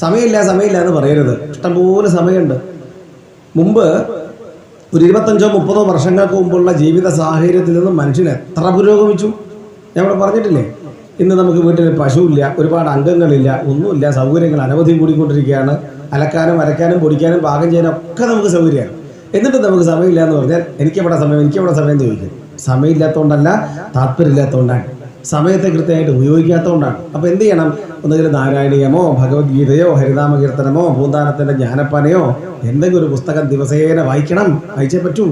സമയമില്ല എന്ന് പറയരുത്. ഇഷ്ടംപോലെ സമയമുണ്ട്. മുമ്പ് ഒരു 25-30 വർഷങ്ങൾക്ക് മുമ്പുള്ള ജീവിത സാഹചര്യത്തിൽ നിന്ന് മനുഷ്യൻ എത്ര പുരോഗമിച്ചു ഞാൻ ഇവിടെ പറഞ്ഞിട്ടില്ലേ? ഇന്ന് നമുക്ക് വീട്ടിൽ പശുവില്ല, ഒരുപാട് അംഗങ്ങളില്ല, ഒന്നുമില്ല, സൗകര്യങ്ങൾ അനവധി കൂടിക്കൊണ്ടിരിക്കുകയാണ്. അലക്കാനും അരക്കാനും പൊടിക്കാനും പാകം ചെയ്യാനും ഒക്കെ നമുക്ക് സൗകര്യമാണ്. എന്നിട്ട് നമുക്ക് സമയമില്ല എന്ന് പറഞ്ഞാൽ എനിക്കെവിടെ സമയം ചോദിക്കും. സമയമില്ലാത്തതുകൊണ്ടല്ല, താല്പര്യമില്ലാത്തതുകൊണ്ടാണ്, സമയത്തെ കൃത്യമായിട്ട് ഉപയോഗിക്കാത്തതുകൊണ്ടാണ്. അപ്പോൾ എന്ത് ചെയ്യണം? ഒന്നുകിൽ നാരായണീയമോ ഭഗവത്ഗീതയോ ഹരിനാമകീർത്തനമോ പൂന്താനത്തിൻ്റെ ജ്ഞാനപ്പാനയോ എന്തെങ്കിലും ഒരു പുസ്തകം ദിവസേന വായിക്കണം. വായിച്ചേ പറ്റൂ.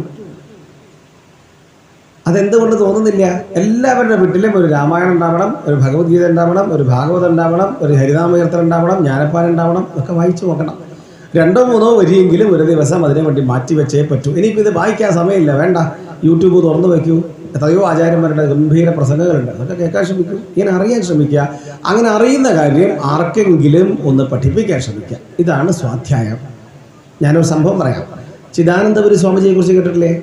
അതെന്തുകൊണ്ട് തോന്നുന്നില്ല? എല്ലാവരുടെ വീട്ടിലും ഒരു രാമായണം ഉണ്ടാവണം, ഒരു ഭഗവത്ഗീത ഉണ്ടാവണം, ഒരു ഭാഗവതം ഉണ്ടാവണം, ഒരു ഹരിനാമകീർത്തനം ഉണ്ടാവണം, ജ്ഞാനപ്പാന ഉണ്ടാവണം. ഇതൊക്കെ വായിച്ചു നോക്കണം. 2-3 വരിയെങ്കിലും ഒരു ദിവസം അതിനു വേണ്ടി മാറ്റി വെച്ചേ പറ്റൂ. ഇനിയിപ്പോൾ ഇത് വായിക്കാൻ സമയമില്ല, വേണ്ട, യൂട്യൂബ് തുറന്നു വയ്ക്കൂ. എത്രയോ ആചാര്യന്മാരുടെ ഗംഭീര പ്രസംഗങ്ങളുണ്ട്, അതൊക്കെ കേൾക്കാൻ ശ്രമിക്കൂ. ഇങ്ങനെ അറിയാൻ ശ്രമിക്കുക. അങ്ങനെ അറിയുന്ന കാര്യം ആർക്കെങ്കിലും ഒന്ന് പഠിപ്പിക്കാൻ ശ്രമിക്കുക. ഇതാണ് സ്വാധ്യായം. ഞാനൊരു സംഭവം പറയാം. ചിദാനന്ദപുരി സ്വാമിജിയെക്കുറിച്ച് കേട്ടിട്ടില്ലേ?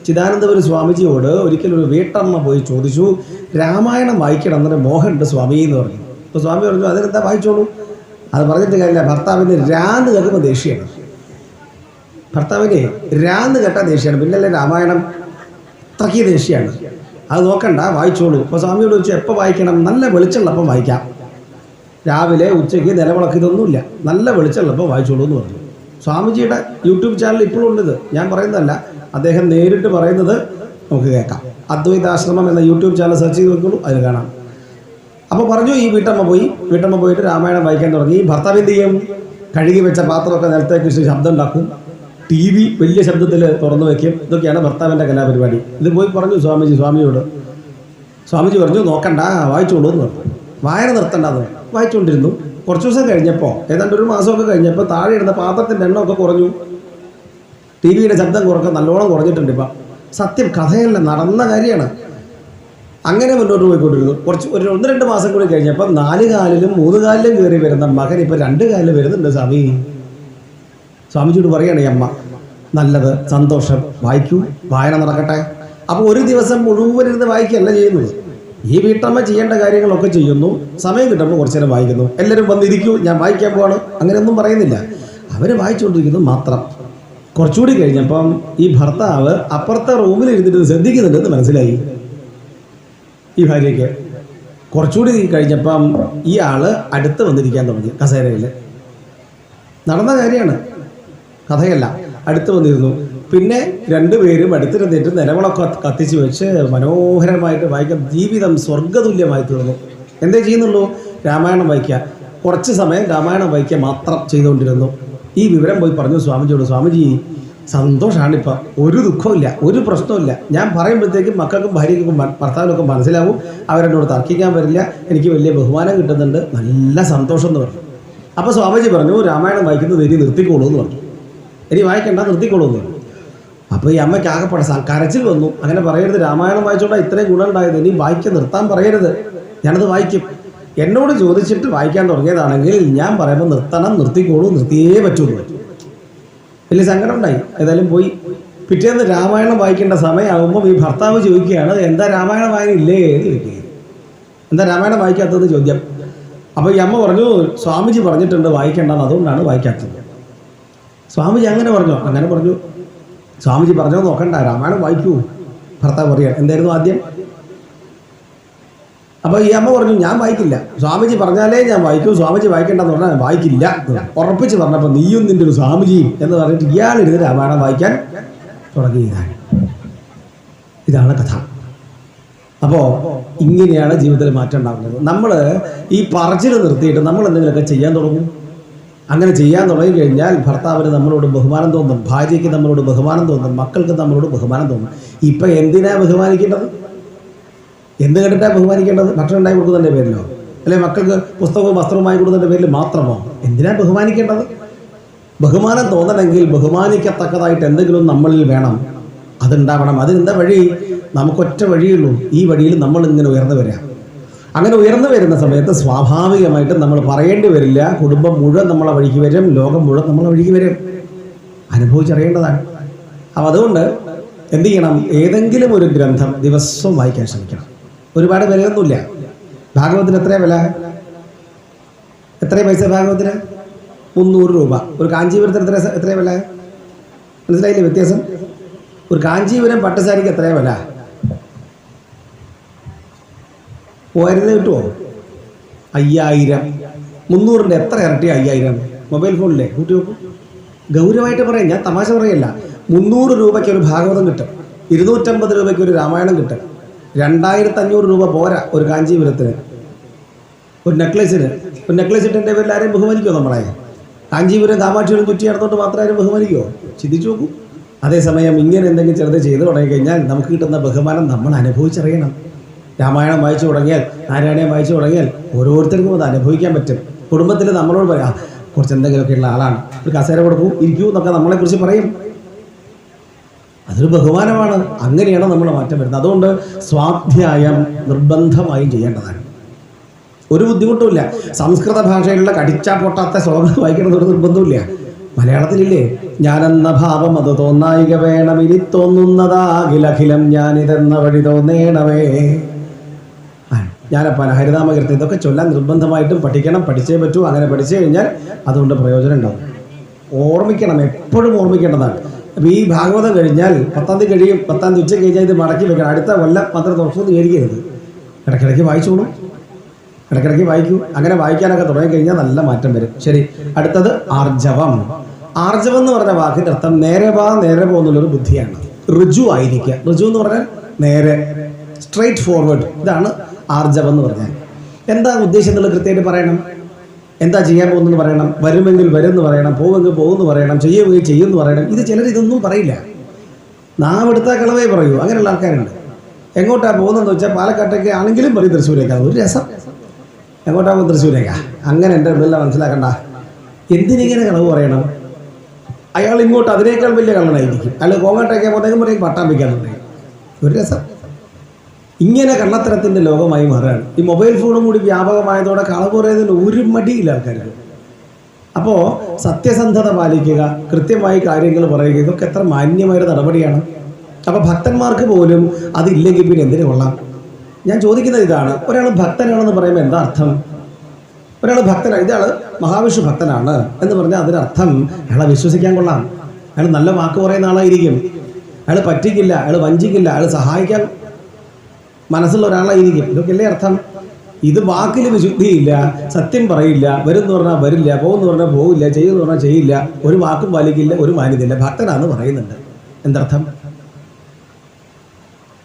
ചിദാനന്ദപുരി സ്വാമിജിയോട് ഒരിക്കലൊരു വീട്ടമ്മ പോയി ചോദിച്ചു, രാമായണം വായിക്കണം എന്നൊരു മോഹമുണ്ട് സ്വാമി എന്ന് പറഞ്ഞു. അപ്പോൾ സ്വാമി പറഞ്ഞു, അതിനെന്താ, വായിച്ചോളൂ. അത് പറഞ്ഞിട്ട് കാര്യമില്ല, ഭർത്താവിന് രാന്ന് കേൾക്കുമ്പോൾ ദേഷ്യമാണ്. ഭർത്താവിന് രാന്ന് കേട്ടാൽ ദേഷ്യമാണ്, പിന്നല്ലേ രാമായണം, അത്രയ്ക്ക് ദേഷ്യമാണ്. അത് നോക്കണ്ട, വായിച്ചോളൂ. അപ്പോൾ സ്വാമിയോട് ചോദിച്ചു, എപ്പോൾ വായിക്കണം? നല്ല വെളിച്ചമുള്ളപ്പം വായിക്കാം, രാവിലെ ഉച്ചയ്ക്ക് നിലവിളക്ക് ഇതൊന്നുമില്ല, നല്ല വെളിച്ചമുള്ളപ്പം വായിച്ചോളൂ എന്ന് പറഞ്ഞു. സ്വാമിജിയുടെ യൂട്യൂബ് ചാനൽ ഇപ്പോഴും ഉണ്ട്. ഇത് ഞാൻ പറയുന്നതല്ല, അദ്ദേഹം നേരിട്ട് പറയുന്നത് നമുക്ക് കേൾക്കാം. അദ്വൈതാശ്രമം എന്ന യൂട്യൂബ് ചാനൽ സെർച്ച് ചെയ്ത് നോക്കുള്ളൂ, അതിൽ കാണാം. അപ്പോൾ പറഞ്ഞു, ഈ വീട്ടമ്മ പോയിട്ട് രാമായണം വായിക്കാൻ തുടങ്ങി. ഭർത്താവ് എന്ത് ചെയ്യും? കഴുകി വെച്ച പാത്രമൊക്കെ നിലത്തേക്ക് ശബ്ദം ഉണ്ടാക്കും, TV വലിയ ശബ്ദത്തിൽ തുറന്നു വയ്ക്കും. ഇതൊക്കെയാണ് ഭർത്താവിൻ്റെ കലാപരിപാടി. ഇത് പോയി പറഞ്ഞു സ്വാമിയോട്. സ്വാമിജി പറഞ്ഞു, നോക്കണ്ട, വായിച്ചോളൂ എന്ന് പറഞ്ഞു. വായന നിർത്തണ്ടെന്ന് വായിച്ചുകൊണ്ടിരുന്നു. കുറച്ച് ദിവസം കഴിഞ്ഞപ്പോൾ, ഏതാണ്ട് ഒരു മാസമൊക്കെ കഴിഞ്ഞപ്പോൾ, താഴെ ഇടുന്ന പാത്രത്തിൻ്റെ എണ്ണമൊക്കെ കുറഞ്ഞു, TVയുടെ ശബ്ദം നല്ലോണം കുറഞ്ഞിട്ടുണ്ട്. ഇപ്പം സത്യം, കഥയല്ല, നടന്ന കാര്യമാണ്. അങ്ങനെ മുന്നോട്ട് പോയിക്കൊണ്ടിരുന്നു. ഒരു 1-2 മാസം കൂടി കഴിഞ്ഞപ്പോൾ 4 കാലിലും 3 കാലിലും കയറി വരുന്ന മകൻ ഇപ്പോൾ 2 കാലിൽ വരുന്നുണ്ട്. സ്വാമിജിയോട് പറയുകയാണ് ഈ അമ്മ, നല്ലത്, സന്തോഷം, വായിക്കൂ, വായന നടക്കട്ടെ. അപ്പോൾ ഒരു ദിവസം മുഴുവൻ ഇരുന്ന് വായിക്കുകയല്ല ചെയ്യുന്നത്. ഈ വീട്ടമ്മ ചെയ്യേണ്ട കാര്യങ്ങളൊക്കെ ചെയ്യുന്നു, സമയം കിട്ടുമ്പോൾ കുറച്ച് നേരം വായിക്കുന്നു. എല്ലാവരും വന്നിരിക്കൂ, ഞാൻ വായിക്കാൻ പോവാണ്, അങ്ങനെയൊന്നും പറയുന്നില്ല. അവർ വായിച്ചുകൊണ്ടിരിക്കുന്നു മാത്രം. കുറച്ചുകൂടി കഴിഞ്ഞപ്പം ഈ ഭർത്താവ് അപ്പുറത്തെ റൂമിൽ ഇരുന്നിട്ട് ശ്രദ്ധിക്കുന്നുണ്ടെന്ന് മനസ്സിലായി ഈ ഭാര്യയ്ക്ക്. കുറച്ചുകൂടി കഴിഞ്ഞപ്പം ഈ ആള് അടുത്ത് വന്നിരിക്കാൻ തുടങ്ങി കസേരയിൽ. നടന്ന കാര്യമാണ്, കഥയല്ല. അടുത്ത് വന്നിരുന്നു. പിന്നെ 2 പേരും അടുത്തിരുന്നിട്ട് നിലവിളക്ക് കത്തിച്ച് വെച്ച് മനോഹരമായിട്ട് വായിക്കാം. ജീവിതം സ്വർഗ്ഗതുല്യമായി തീർന്നു. എന്തേ ചെയ്യുന്നുള്ളൂ? രാമായണം വായിക്കുക. കുറച്ച് സമയം രാമായണം വായിക്കുക മാത്രം ചെയ്തുകൊണ്ടിരുന്നു. ഈ വിവരം പോയി പറഞ്ഞു സ്വാമിജിയോട്. സ്വാമിജി, സന്തോഷമാണിപ്പോൾ, ഒരു ദുഃഖമില്ല, ഒരു പ്രശ്നമില്ല. ഞാൻ പറയുമ്പോഴത്തേക്കും മക്കൾക്കും ഭാര്യയ്ക്കും ഭർത്താവിനൊക്കെ മനസ്സിലാവും, അവരെന്നോട് തർക്കിക്കാൻ വരില്ല, എനിക്ക് വലിയ ബഹുമാനം കിട്ടുന്നുണ്ട്, നല്ല സന്തോഷം എന്ന് പറഞ്ഞു. അപ്പോൾ സ്വാമിജി പറഞ്ഞു, രാമായണം വായിക്കുന്നത് ഇനി നിർത്തിക്കോളൂ എന്ന് പറഞ്ഞു. ഇനി വായിക്കണ്ട, നിർത്തിക്കോളൂ എന്ന് പറഞ്ഞു. അപ്പോൾ ഈ അമ്മയ്ക്ക് ആകെപ്പാടെ കരച്ചിൽ വന്നു. അങ്ങനെ പറയരുത്, രാമായണം വായിച്ചോണ്ടാണ് ഇത്രയും ഗുണം ഉണ്ടായത്, ഇനി വായിക്കാൻ നിർത്താൻ പറയരുത്, ഞാനത് വായിക്കും. എന്നോട് ചോദിച്ചിട്ട് വായിക്കാൻ തുടങ്ങിയതാണെങ്കിൽ ഞാൻ പറയുമ്പോൾ നിർത്തണം, നിർത്തിക്കോളൂ, നിർത്തിയേ പറ്റുള്ളൂ. വലിയ സങ്കടം ഉണ്ടായി. ഏതായാലും പോയി. പിറ്റേന്ന് രാമായണം വായിക്കേണ്ട സമയമാകുമ്പോൾ ഈ ഭർത്താവ് ചോദിക്കുകയാണ്, എന്താ രാമായണം വായന ഇല്ലേ എന്ന് ചോദിക്കുകയാണ്. എന്താ രാമായണം വായിക്കാത്തതെന്ന് ചോദ്യം. അപ്പോൾ ഈ അമ്മ പറഞ്ഞു, സ്വാമിജി പറഞ്ഞിട്ടുണ്ട് വായിക്കേണ്ടെന്ന്, അതുകൊണ്ടാണ് വായിക്കാത്തത്. സ്വാമിജി അങ്ങനെ പറഞ്ഞു. സ്വാമിജി പറഞ്ഞോ നോക്കണ്ട, രാമായണം വായിക്കൂ. ഭർത്താവ് പറയുക, എന്തായിരുന്നു ആദ്യം? അപ്പോൾ ഈ അമ്മ പറഞ്ഞു, ഞാൻ വായിക്കില്ല, സ്വാമിജി പറഞ്ഞാലേ ഞാൻ വായിക്കൂ, സ്വാമിജി വായിക്കേണ്ടെന്ന് പറഞ്ഞാൽ ഞാൻ വായിക്കില്ല. ഉറപ്പിച്ച് പറഞ്ഞപ്പോൾ നീയും നിൻ്റെ ഒരു സ്വാമിജിയും എന്ന് പറഞ്ഞിട്ട് ഇയാളിരുന്ന് രാമായണം വായിക്കാൻ തുടങ്ങിയതാണ്. ഇതാണ് കഥ. അപ്പോൾ ഇങ്ങനെയാണ് ജീവിതത്തിൽ മാറ്റം ഉണ്ടാകുന്നത്. നമ്മൾ ഈ പറച്ചിൽ നിർത്തിയിട്ട് നമ്മൾ എന്തെങ്കിലുമൊക്കെ ചെയ്യാൻ തുടങ്ങും. അങ്ങനെ ചെയ്യാൻ തുടങ്ങിക്കഴിഞ്ഞാൽ ഭർത്താവിന് നമ്മളോട് ബഹുമാനം തോന്നും, ഭാര്യയ്ക്ക് നമ്മളോട് ബഹുമാനം തോന്നും, മക്കൾക്ക് നമ്മളോട് ബഹുമാനം തോന്നും. ഇപ്പം എന്തിനാ ബഹുമാനിക്കേണ്ടത്? എന്ത് കണ്ടിട്ടാണ് ബഹുമാനിക്കേണ്ടത്? ഭക്ഷണം ഉണ്ടായി കൊടുക്കുന്നതിൻ്റെ പേരിലോ, അല്ലെങ്കിൽ മക്കൾക്ക് പുസ്തകവും വസ്ത്രവും വാങ്ങി കൊടുക്കുന്നതിൻ്റെ പേരിൽ മാത്രമോ? എന്തിനാണ് ബഹുമാനിക്കേണ്ടത്? ബഹുമാനം തോന്നണമെങ്കിൽ ബഹുമാനിക്കത്തക്കതായിട്ട് എന്തെങ്കിലും നമ്മളിൽ വേണം, അതുണ്ടാവണം. അതിനെന്താ വഴി? നമുക്കൊറ്റ വഴിയുള്ളൂ. ഈ വഴിയിൽ നമ്മൾ ഇങ്ങനെ ഉയർന്നു വരിക. അങ്ങനെ ഉയർന്നു വരുന്ന സമയത്ത് സ്വാഭാവികമായിട്ടും നമ്മൾ പറയേണ്ടി വരില്ല. കുടുംബം മുഴുവൻ നമ്മളെ വഴിക്ക് വരും, ലോകം മുഴുവൻ നമ്മളെ വഴിക്ക് വരും. അനുഭവിച്ചറിയേണ്ടതാണ്. അപ്പം അതുകൊണ്ട് എന്ത് ചെയ്യണം? ഏതെങ്കിലും ഒരു ഗ്രന്ഥം ദിവസവും വായിക്കാൻ ശ്രമിക്കണം. ഒരുപാട് വിലയൊന്നുമില്ല. ഭാഗവതത്തിന് എത്രയാണ് വില? എത്രയും പൈസ ഭാഗവതത്തിന്? 300 രൂപ. ഒരു കാഞ്ചീപുരത്തിന് എത്രയാണ് വില? മനസ്സിലായില്ലേ വ്യത്യാസം? ഒരു കാഞ്ചീപുരം പട്ടുസാരിക്ക് എത്രയാണ് വില? 3000 കിട്ടുമോ? 5000. 300ൻ്റെ എത്ര ഇരട്ടി? 5000. മൊബൈൽ ഫോണില്ലേ? കൂട്ടി നോക്കൂ. ഗൗരവമായിട്ട് പറയാം, ഞാൻ തമാശ പറയല്ല. 300 രൂപയ്ക്ക് ഒരു ഭാഗവതം കിട്ടും, 250 രൂപയ്ക്ക് ഒരു രാമായണം കിട്ടും. 2500 രൂപ പോരാ ഒരു കാഞ്ചീപുരത്തിന്, ഒരു നെക്ലേസിന്. ഒരു നെക്ലേസ് ഇട്ടതിൻ്റെ പേരിൽ ആരെയും ബഹുമാനിക്കുമോ? നമ്മളെ കാഞ്ചീപുരം കാമാക്ഷിയോടും ചുറ്റി നടന്നുകൊണ്ട് മാത്രം ആരും ബഹുമാനിക്കുമോ? ചിന്തിച്ചു നോക്കൂ. അതേസമയം ഇങ്ങനെ എന്തെങ്കിലും ചെറുത് ചെയ്തു തുടങ്ങിക്കഴിഞ്ഞാൽ നമുക്ക് കിട്ടുന്ന ബഹുമാനം നമ്മൾ അനുഭവിച്ചറിയണം. രാമായണം വായിച്ചു തുടങ്ങിയാൽ, നാരായണീയം വായിച്ചു തുടങ്ങിയാൽ ഓരോരുത്തർക്കും അത് അനുഭവിക്കാൻ പറ്റും. കുടുംബത്തിൽ നമ്മളോട് പറയാം, കുറച്ച് എന്തെങ്കിലുമൊക്കെ ഉള്ള ആളാണ്, ഒരു കസേര കൊടുക്കൂ, ഇരിക്കൂ എന്നൊക്കെ നമ്മളെക്കുറിച്ച് പറയും. അതൊരു ബഹുമാനമാണ്. അങ്ങനെയാണ് നമ്മൾ മാറ്റം വരുന്നത്. അതുകൊണ്ട് സ്വാധ്യായം നിർബന്ധമായും ചെയ്യേണ്ടതാണ്. ഒരു ബുദ്ധിമുട്ടുമില്ല. സംസ്കൃത ഭാഷയിലുള്ള കടിച്ചാ പൊട്ടാത്ത ശ്ലോകം വായിക്കണമെന്നൊരു നിർബന്ധമില്ല. മലയാളത്തിലില്ലേ, ഞാനെന്ന ഭാവം അത് തോന്നായിക വേണം, ഇനി തോന്നുന്നതാകിലഖിലം ഞാനിതെന്ന വഴി തോന്നേണവേ. ഞാനപ്പ ഹരിനാമകീർത്തനം ഇതൊക്കെ ചൊല്ലാൻ നിർബന്ധമായിട്ടും പഠിക്കണം. പഠിച്ചേ പറ്റൂ. അങ്ങനെ പഠിച്ചു കഴിഞ്ഞാൽ അതുകൊണ്ട് പ്രയോജനം ഉണ്ടാവും. ഓർമ്മിക്കണം, എപ്പോഴും ഓർമ്മിക്കേണ്ടതാണ്. അപ്പോൾ ഈ ഭാഗവതം കഴിഞ്ഞാൽ 10ാം തീയതി കഴിയും, 10ാം തീയതി ഉച്ച കഴിഞ്ഞാൽ ഇത് മടക്കി വെക്കണം. അടുത്ത കൊല്ലം മാത്രം തുറന്നു വിചാരിക്കരുത്. ഇടയ്ക്കിടയ്ക്ക് വായിച്ചോളൂ, ഇടയ്ക്കിടയ്ക്ക് വായിക്കൂ. അങ്ങനെ വായിക്കാനൊക്കെ തുടങ്ങിക്കഴിഞ്ഞാൽ നല്ല മാറ്റം വരും. ശരി, അടുത്തത് ആർജവം. ആർജവം എന്ന് പറഞ്ഞ വാക്കിൻ്റെ അർത്ഥം നേരെ പോകുന്നുള്ളൊരു ബുദ്ധിയാണ്. ഋജു ആയിരിക്കുക. ഋജു എന്ന് പറഞ്ഞാൽ നേരെ, സ്ട്രെയിറ്റ് ഫോർവേഡ്. ഇതാണ് ആർജവം എന്ന് പറഞ്ഞാൽ. എന്താ ഉദ്ദേശം എന്നുള്ളത് കൃത്യമായിട്ട് പറയണം. എന്താ ചെയ്യാൻ പോകുന്നതെന്ന് പറയണം. വരുമെങ്കിൽ വരുമെന്ന് പറയണം, പോവെങ്കിൽ പോകുമെന്ന് പറയണം, ചെയ്യുമെങ്കിൽ ചെയ്യുമെന്ന് പറയണം. ഇത് ചിലർ ഇതൊന്നും പറയില്ല. നാവെടുത്താൽ കളവേ പറയൂ. അങ്ങനെയുള്ള ആൾക്കാരുണ്ട്. എങ്ങോട്ടാണ് പോകുന്നതെന്ന് വെച്ചാൽ പാലക്കാട്ടേക്ക് ആണെങ്കിലും പറയും തൃശ്ശൂരേക്കാണ്. ഒരു രസം. എങ്ങോട്ടാ പോകും? തൃശ്ശൂരേക്കാ. അങ്ങനെ എൻ്റെ ഇതെല്ലാം മനസ്സിലാക്കണ്ട. എന്തിനിങ്ങനെ കളവ് പറയണം? അയാൾ ഇങ്ങോട്ട് അതിനേക്കാൾ വലിയ കള്ളനായിരിക്കും. അയാൾ കോങ്ങോട്ടേക്കാ പോകുന്നതെങ്കിൽ പറയും പട്ടാമ്പിക്കാന്നുണ്ടെങ്കിൽ. ഒരു രസം. ഇങ്ങനെ കള്ളത്തരത്തിൻ്റെ ലോകമായി മാറുകയാണ്. ഈ മൊബൈൽ ഫോണും കൂടി വ്യാപകമായതോടെ കളവ് പറയുന്നതിന് ഒരു മടിയില്ല ആൾക്കാർക്ക്. അപ്പോൾ സത്യസന്ധത പാലിക്കുക, കൃത്യമായി കാര്യങ്ങൾ പറയുക, ഇതൊക്കെ എത്ര മാന്യമായൊരു നടപടിയാണ്. അപ്പോൾ ഭക്തന്മാർക്ക് പോലും അതില്ലെങ്കിൽ പിന്നെ എന്തിനു കൊള്ളാം? ഞാൻ ചോദിക്കുന്നത് ഇതാണ്, ഒരാൾ ഭക്തനാണെന്ന് പറയുമ്പോൾ എന്താ അർത്ഥം? ഒരാൾ ഭക്തനാണ്, ഇയാൾ മഹാവിഷ്ണു ഭക്തനാണ് എന്ന് പറഞ്ഞാൽ അതിനർത്ഥം അയാളെ വിശ്വസിക്കാൻ കൊള്ളാം. അയാൾ നല്ല വാക്ക് പറയുന്ന ആളായിരിക്കും, അയാൾ പറ്റിക്കില്ല, അയാൾ വഞ്ചിക്കില്ല, അയാൾ സഹായിക്കാൻ മനസ്സുള്ള ഒരാളായിരിക്കും. ഇതൊക്കെയല്ലേ അർത്ഥം? ഇത് വാക്കിൽ വിശുദ്ധിയില്ല, സത്യം പറയില്ല, വരും എന്ന് പറഞ്ഞാൽ വരില്ല, പോകുമെന്ന് പറഞ്ഞാൽ പോകില്ല, ചെയ്യുമെന്ന് പറഞ്ഞാൽ ചെയ്യില്ല, ഒരു വാക്കും പാലിക്കില്ല, ഒരു മാന്യതയില്ല, ഭക്തനാന്ന് പറയുന്നുണ്ട്. എന്തർത്ഥം?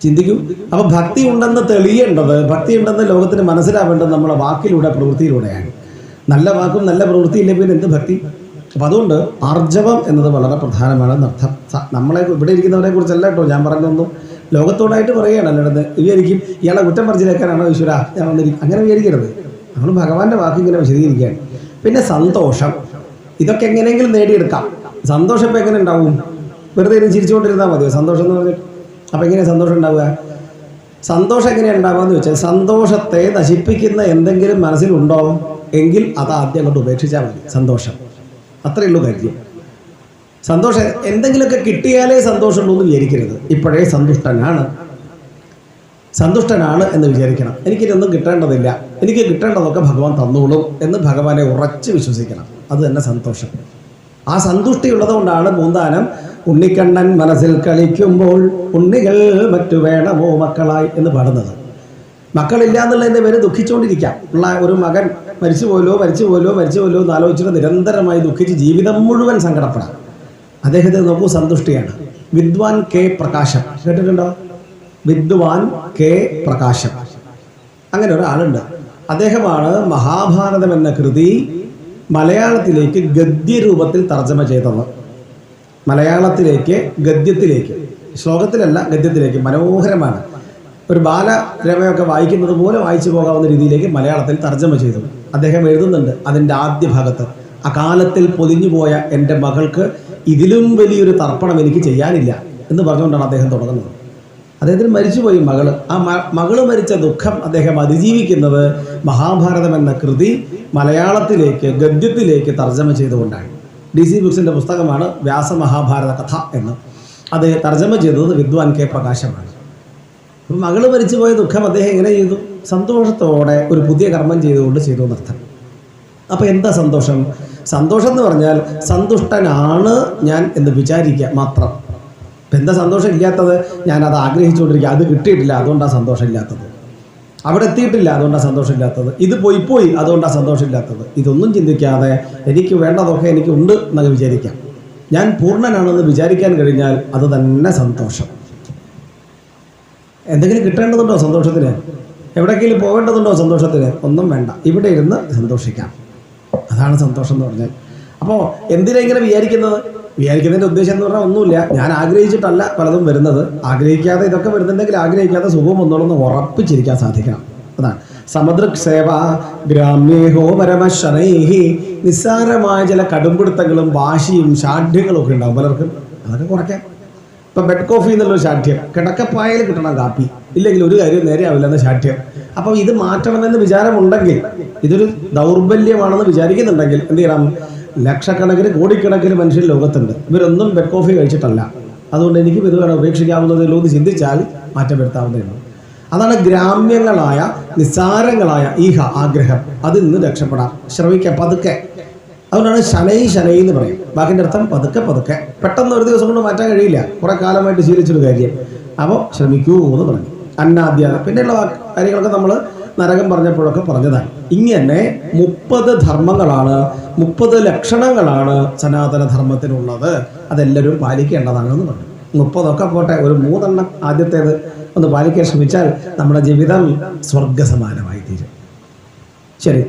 ചിന്തിക്കും. അപ്പൊ ഭക്തി ഉണ്ടെന്ന് തെളിയേണ്ടത്, ഭക്തി ഉണ്ടെന്ന് ലോകത്തിന് മനസ്സിലാവേണ്ടത് നമ്മളെ വാക്കിലൂടെ, പ്രവൃത്തിയിലൂടെയാണ്. നല്ല വാക്കും നല്ല പ്രവൃത്തിയില്ല പിന്നെ എന്ത് ഭക്തി? അപ്പം അതുകൊണ്ട് ആർജവം എന്നത് വളരെ പ്രധാനമാണ് എന്നർത്ഥം. നമ്മളെ ഇവിടെ ഇരിക്കുന്നവരെ കുറിച്ചല്ല കേട്ടോ ഞാൻ പറഞ്ഞൊന്നും, ലോകത്തോടായിട്ട് പറയുകയാണ്. അല്ലാതെ വിചാരിക്കും ഇയാളെ കുറ്റം പറിച്ചിലേക്കാനാണോ ഈശ്വര ഞാൻ വന്നിരിക്കും, അങ്ങനെ വിചാരിക്കരുത്. നമ്മൾ ഭഗവാന്റെ വാക്ക് ഇങ്ങനെ വിശദീകരിക്കുകയാണ്. പിന്നെ സന്തോഷം, ഇതൊക്കെ എങ്ങനെയെങ്കിലും നേടിയെടുക്കാം. സന്തോഷം ഇപ്പം എങ്ങനെ ഉണ്ടാവും? വെറുതെ ചിരിച്ചുകൊണ്ടിരുന്നാൽ മതിയോ സന്തോഷം എന്ന് പറഞ്ഞിട്ട്? അപ്പം എങ്ങനെയാണ് സന്തോഷം ഉണ്ടാവുക? സന്തോഷം എങ്ങനെയാണ് ഉണ്ടാവുക എന്ന് വെച്ചാൽ, സന്തോഷത്തെ നശിപ്പിക്കുന്ന എന്തെങ്കിലും മനസ്സിലുണ്ടോ എങ്കിൽ അത് ആദ്യം അങ്ങോട്ട് ഉപേക്ഷിച്ചാൽ മതി. സന്തോഷം അത്രയേ ഉള്ളൂ കാര്യം. സന്തോഷം എന്തെങ്കിലുമൊക്കെ കിട്ടിയാലേ സന്തോഷമുള്ളൂ എന്ന് വിചാരിക്കരുത്. ഇപ്പോഴേ സന്തുഷ്ടനാണ് എന്ന് വിചാരിക്കണം. എനിക്കിതൊന്നും കിട്ടേണ്ടതില്ല, എനിക്ക് കിട്ടേണ്ടതൊക്കെ ഭഗവാൻ തന്നോളും എന്ന് ഭഗവാനെ ഉറച്ച് വിശ്വസിക്കണം. അത് തന്നെ സന്തോഷം. ആ സന്തുഷ്ടി ഉള്ളതുകൊണ്ടാണ് പൂന്താനം ഉണ്ണിക്കണ്ണൻ മനസ്സിൽ കളിക്കുമ്പോൾ ഉണ്ണികൾ മറ്റു വേണമോ മക്കളായി എന്ന് പാടുന്നത്. മക്കളില്ല എന്നുള്ളതിൻ്റെ പേര് ദുഃഖിച്ചുകൊണ്ടിരിക്കാം. ഉള്ള ഒരു മകൻ മരിച്ചുപോലോ എന്ന് ആലോചിച്ചിട്ട് നിരന്തരമായി ദുഃഖിച്ച് ജീവിതം മുഴുവൻ സങ്കടപ്പെടാം. അദ്ദേഹത്തെ നോക്കൂ, സന്തുഷ്ടിയാണ്. വിദ്വാൻ കെ പ്രകാശം കേട്ടിട്ടുണ്ടോ? വിദ്വാൻ കെ പ്രകാശം, അങ്ങനെ ഒരാളുണ്ട്. അദ്ദേഹമാണ് മഹാഭാരതം എന്ന കൃതി മലയാളത്തിലേക്ക് ഗദ്യരൂപത്തിൽ തർജ്ജമ ചെയ്തത്. മലയാളത്തിലേക്ക് ഗദ്യത്തിലേക്ക്, ശ്ലോകത്തിലല്ല ഗദ്യത്തിലേക്ക്. മനോഹരമാണ്. ഒരു ബാലരമയൊക്കെ വായിക്കുന്നത് പോലെ വായിച്ചു പോകാവുന്ന രീതിയിലേക്ക് മലയാളത്തിൽ തർജ്ജമ ചെയ്തു. അദ്ദേഹം എഴുതുന്നുണ്ട് അതിൻ്റെ ആദ്യ ഭാഗത്ത്, അകാലത്തിൽ പൊതിഞ്ഞു പോയ എൻ്റെ മകൾക്ക് ഇതിലും വലിയൊരു തർപ്പണം എനിക്ക് ചെയ്യാനില്ല എന്ന് പറഞ്ഞുകൊണ്ടാണ് അദ്ദേഹം തുടങ്ങുന്നത്. അദ്ദേഹത്തിന് മരിച്ചുപോയി മകള്. ആ മകള് മരിച്ച ദുഃഖം അദ്ദേഹം അതിജീവിക്കുന്നത് മഹാഭാരതം എന്ന കൃതി മലയാളത്തിലേക്ക് ഗദ്യത്തിലേക്ക് തർജ്ജമ ചെയ്തുകൊണ്ടാണ്. DC ബുക്സിൻ്റെ പുസ്തകമാണ് വ്യാസമഹാഭാരത കഥ എന്ന്. അത് തർജ്ജമ ചെയ്തത് വിദ്വാൻ K. പ്രകാശമാണ്. അപ്പം മകള് മരിച്ചുപോയ ദുഃഖം അദ്ദേഹം എങ്ങനെ ചെയ്തു? സന്തോഷത്തോടെ ഒരു പുതിയ കർമ്മം ചെയ്തുകൊണ്ട് ചെയ്തു എന്നർത്ഥം. അപ്പോൾ എന്താ സന്തോഷം? സന്തോഷം എന്ന് പറഞ്ഞാൽ സന്തുഷ്ടനാണ് ഞാൻ എന്ന് വിചാരിക്കുക മാത്രം. ഇപ്പം എന്താ സന്തോഷം ഇല്ലാത്തത്? ഞാനത് ആഗ്രഹിച്ചുകൊണ്ടിരിക്കുക, അത് കിട്ടിയിട്ടില്ല, അതുകൊണ്ടാണ് സന്തോഷമില്ലാത്തത്. അവിടെ എത്തിയിട്ടില്ല, അതുകൊണ്ടാണ് സന്തോഷമില്ലാത്തത്. ഇത് പോയി അതുകൊണ്ടാണ് സന്തോഷമില്ലാത്തത്. ഇതൊന്നും ചിന്തിക്കാതെ എനിക്ക് വേണ്ടതൊക്കെ എനിക്ക് ഉണ്ട് എന്നൊക്കെ വിചാരിക്കാം. ഞാൻ പൂർണ്ണനാണെന്ന് വിചാരിക്കാൻ കഴിഞ്ഞാൽ അത് തന്നെ സന്തോഷം. എന്തെങ്കിലും കിട്ടേണ്ടതുണ്ടോ സന്തോഷത്തിന്? എവിടേക്കെങ്കിലും പോകേണ്ടതുണ്ടോ സന്തോഷത്തിന്? ഒന്നും വേണ്ട, ഇവിടെ ഇരുന്ന് സന്തോഷിക്കാം. അതാണ് സന്തോഷം എന്ന് പറഞ്ഞാൽ. അപ്പോൾ എന്തിനാ ഇങ്ങനെ വിചാരിക്കുന്നതിൻ്റെ ഉദ്ദേശം എന്ന് പറഞ്ഞാൽ ഒന്നുമില്ല. ഞാൻ ആഗ്രഹിച്ചിട്ടല്ല പലതും വരുന്നത്. ആഗ്രഹിക്കാതെ ഇതൊക്കെ വരുന്നുണ്ടെങ്കിൽ ആഗ്രഹിക്കാതെ സുഖം ഒന്നോളൊന്ന് ഉറപ്പിച്ചിരിക്കാൻ സാധിക്കണം. അതാണ് സമദൃക് സേവ ഗ്രാമ്യേഹോ പരമശനൈഹി. നിസ്സാരമായ ചില കടുംപിടുത്തങ്ങളും വാശിയും ഷാഠ്യങ്ങളും ഒക്കെ ഉണ്ടാവും പലർക്കും. അതൊക്കെ കുറയ്ക്കാം. ഇപ്പം ബെഡ് കോഫി എന്നുള്ളൊരു ഷാഠ്യം, കിടക്കപ്പായയിൽ കിട്ടണം കാപ്പി, ഇല്ലെങ്കിൽ ഒരു കാര്യം നേരെയാവില്ല എന്ന ഷാഠ്യം. അപ്പം ഇത് മാറ്റണമെന്ന് വിചാരമുണ്ടെങ്കിൽ, ഇതൊരു ദൗർബല്യമാണെന്ന് വിചാരിക്കുന്നുണ്ടെങ്കിൽ എന്ത് ചെയ്യണം? ലക്ഷക്കണക്കിന് കോടിക്കണക്കിന് മനുഷ്യർ ലോകത്തുണ്ട്, ഇവരൊന്നും ബെഡ് കോഫി കഴിച്ചിട്ടല്ല. അതുകൊണ്ട് എനിക്കും ഇത് വേണം, ഉപേക്ഷിക്കാവുന്നതിലോ എന്ന് ചിന്തിച്ചാൽ മാറ്റം വരുത്താവുന്നതേ ഉള്ളൂ. അതാണ് ഗ്രാമ്യങ്ങളായ നിസ്സാരങ്ങളായ ഈ ആഗ്രഹം. അതിൽ നിന്ന് രക്ഷപ്പെടാം. ശ്രമിക്കാം പതുക്കെ. അതുകൊണ്ടാണ് ശനൈ എന്ന് പറയും. ബാക്കിൻ്റെ അർത്ഥം പതുക്കെ. പെട്ടെന്ന് ഒരു ദിവസം കൊണ്ട് മാറ്റാൻ കഴിയില്ല, കുറെ കാലമായിട്ട് ശീലിച്ചൊരു കാര്യം. അപ്പോൾ ശ്രമിക്കൂ എന്ന് പറഞ്ഞു. അന്നാദ്യ പിന്നെയുള്ള കാര്യങ്ങളൊക്കെ നമ്മൾ നരകം പറഞ്ഞപ്പോഴൊക്കെ പറഞ്ഞതാണ്. ഇങ്ങനെ 30 ധർമ്മങ്ങളാണ്, 30 ലക്ഷണങ്ങളാണ് സനാതന ധർമ്മത്തിനുള്ളത്. അതെല്ലാവരും പാലിക്കേണ്ടതാണെന്ന് പറഞ്ഞു. 30 പോട്ടെ, ഒരു 3 ആദ്യത്തേത് ഒന്ന് പാലിക്കാൻ ശ്രമിച്ചാൽ നമ്മുടെ ജീവിതം സ്വർഗസമാനമായി തീരും. ശരി.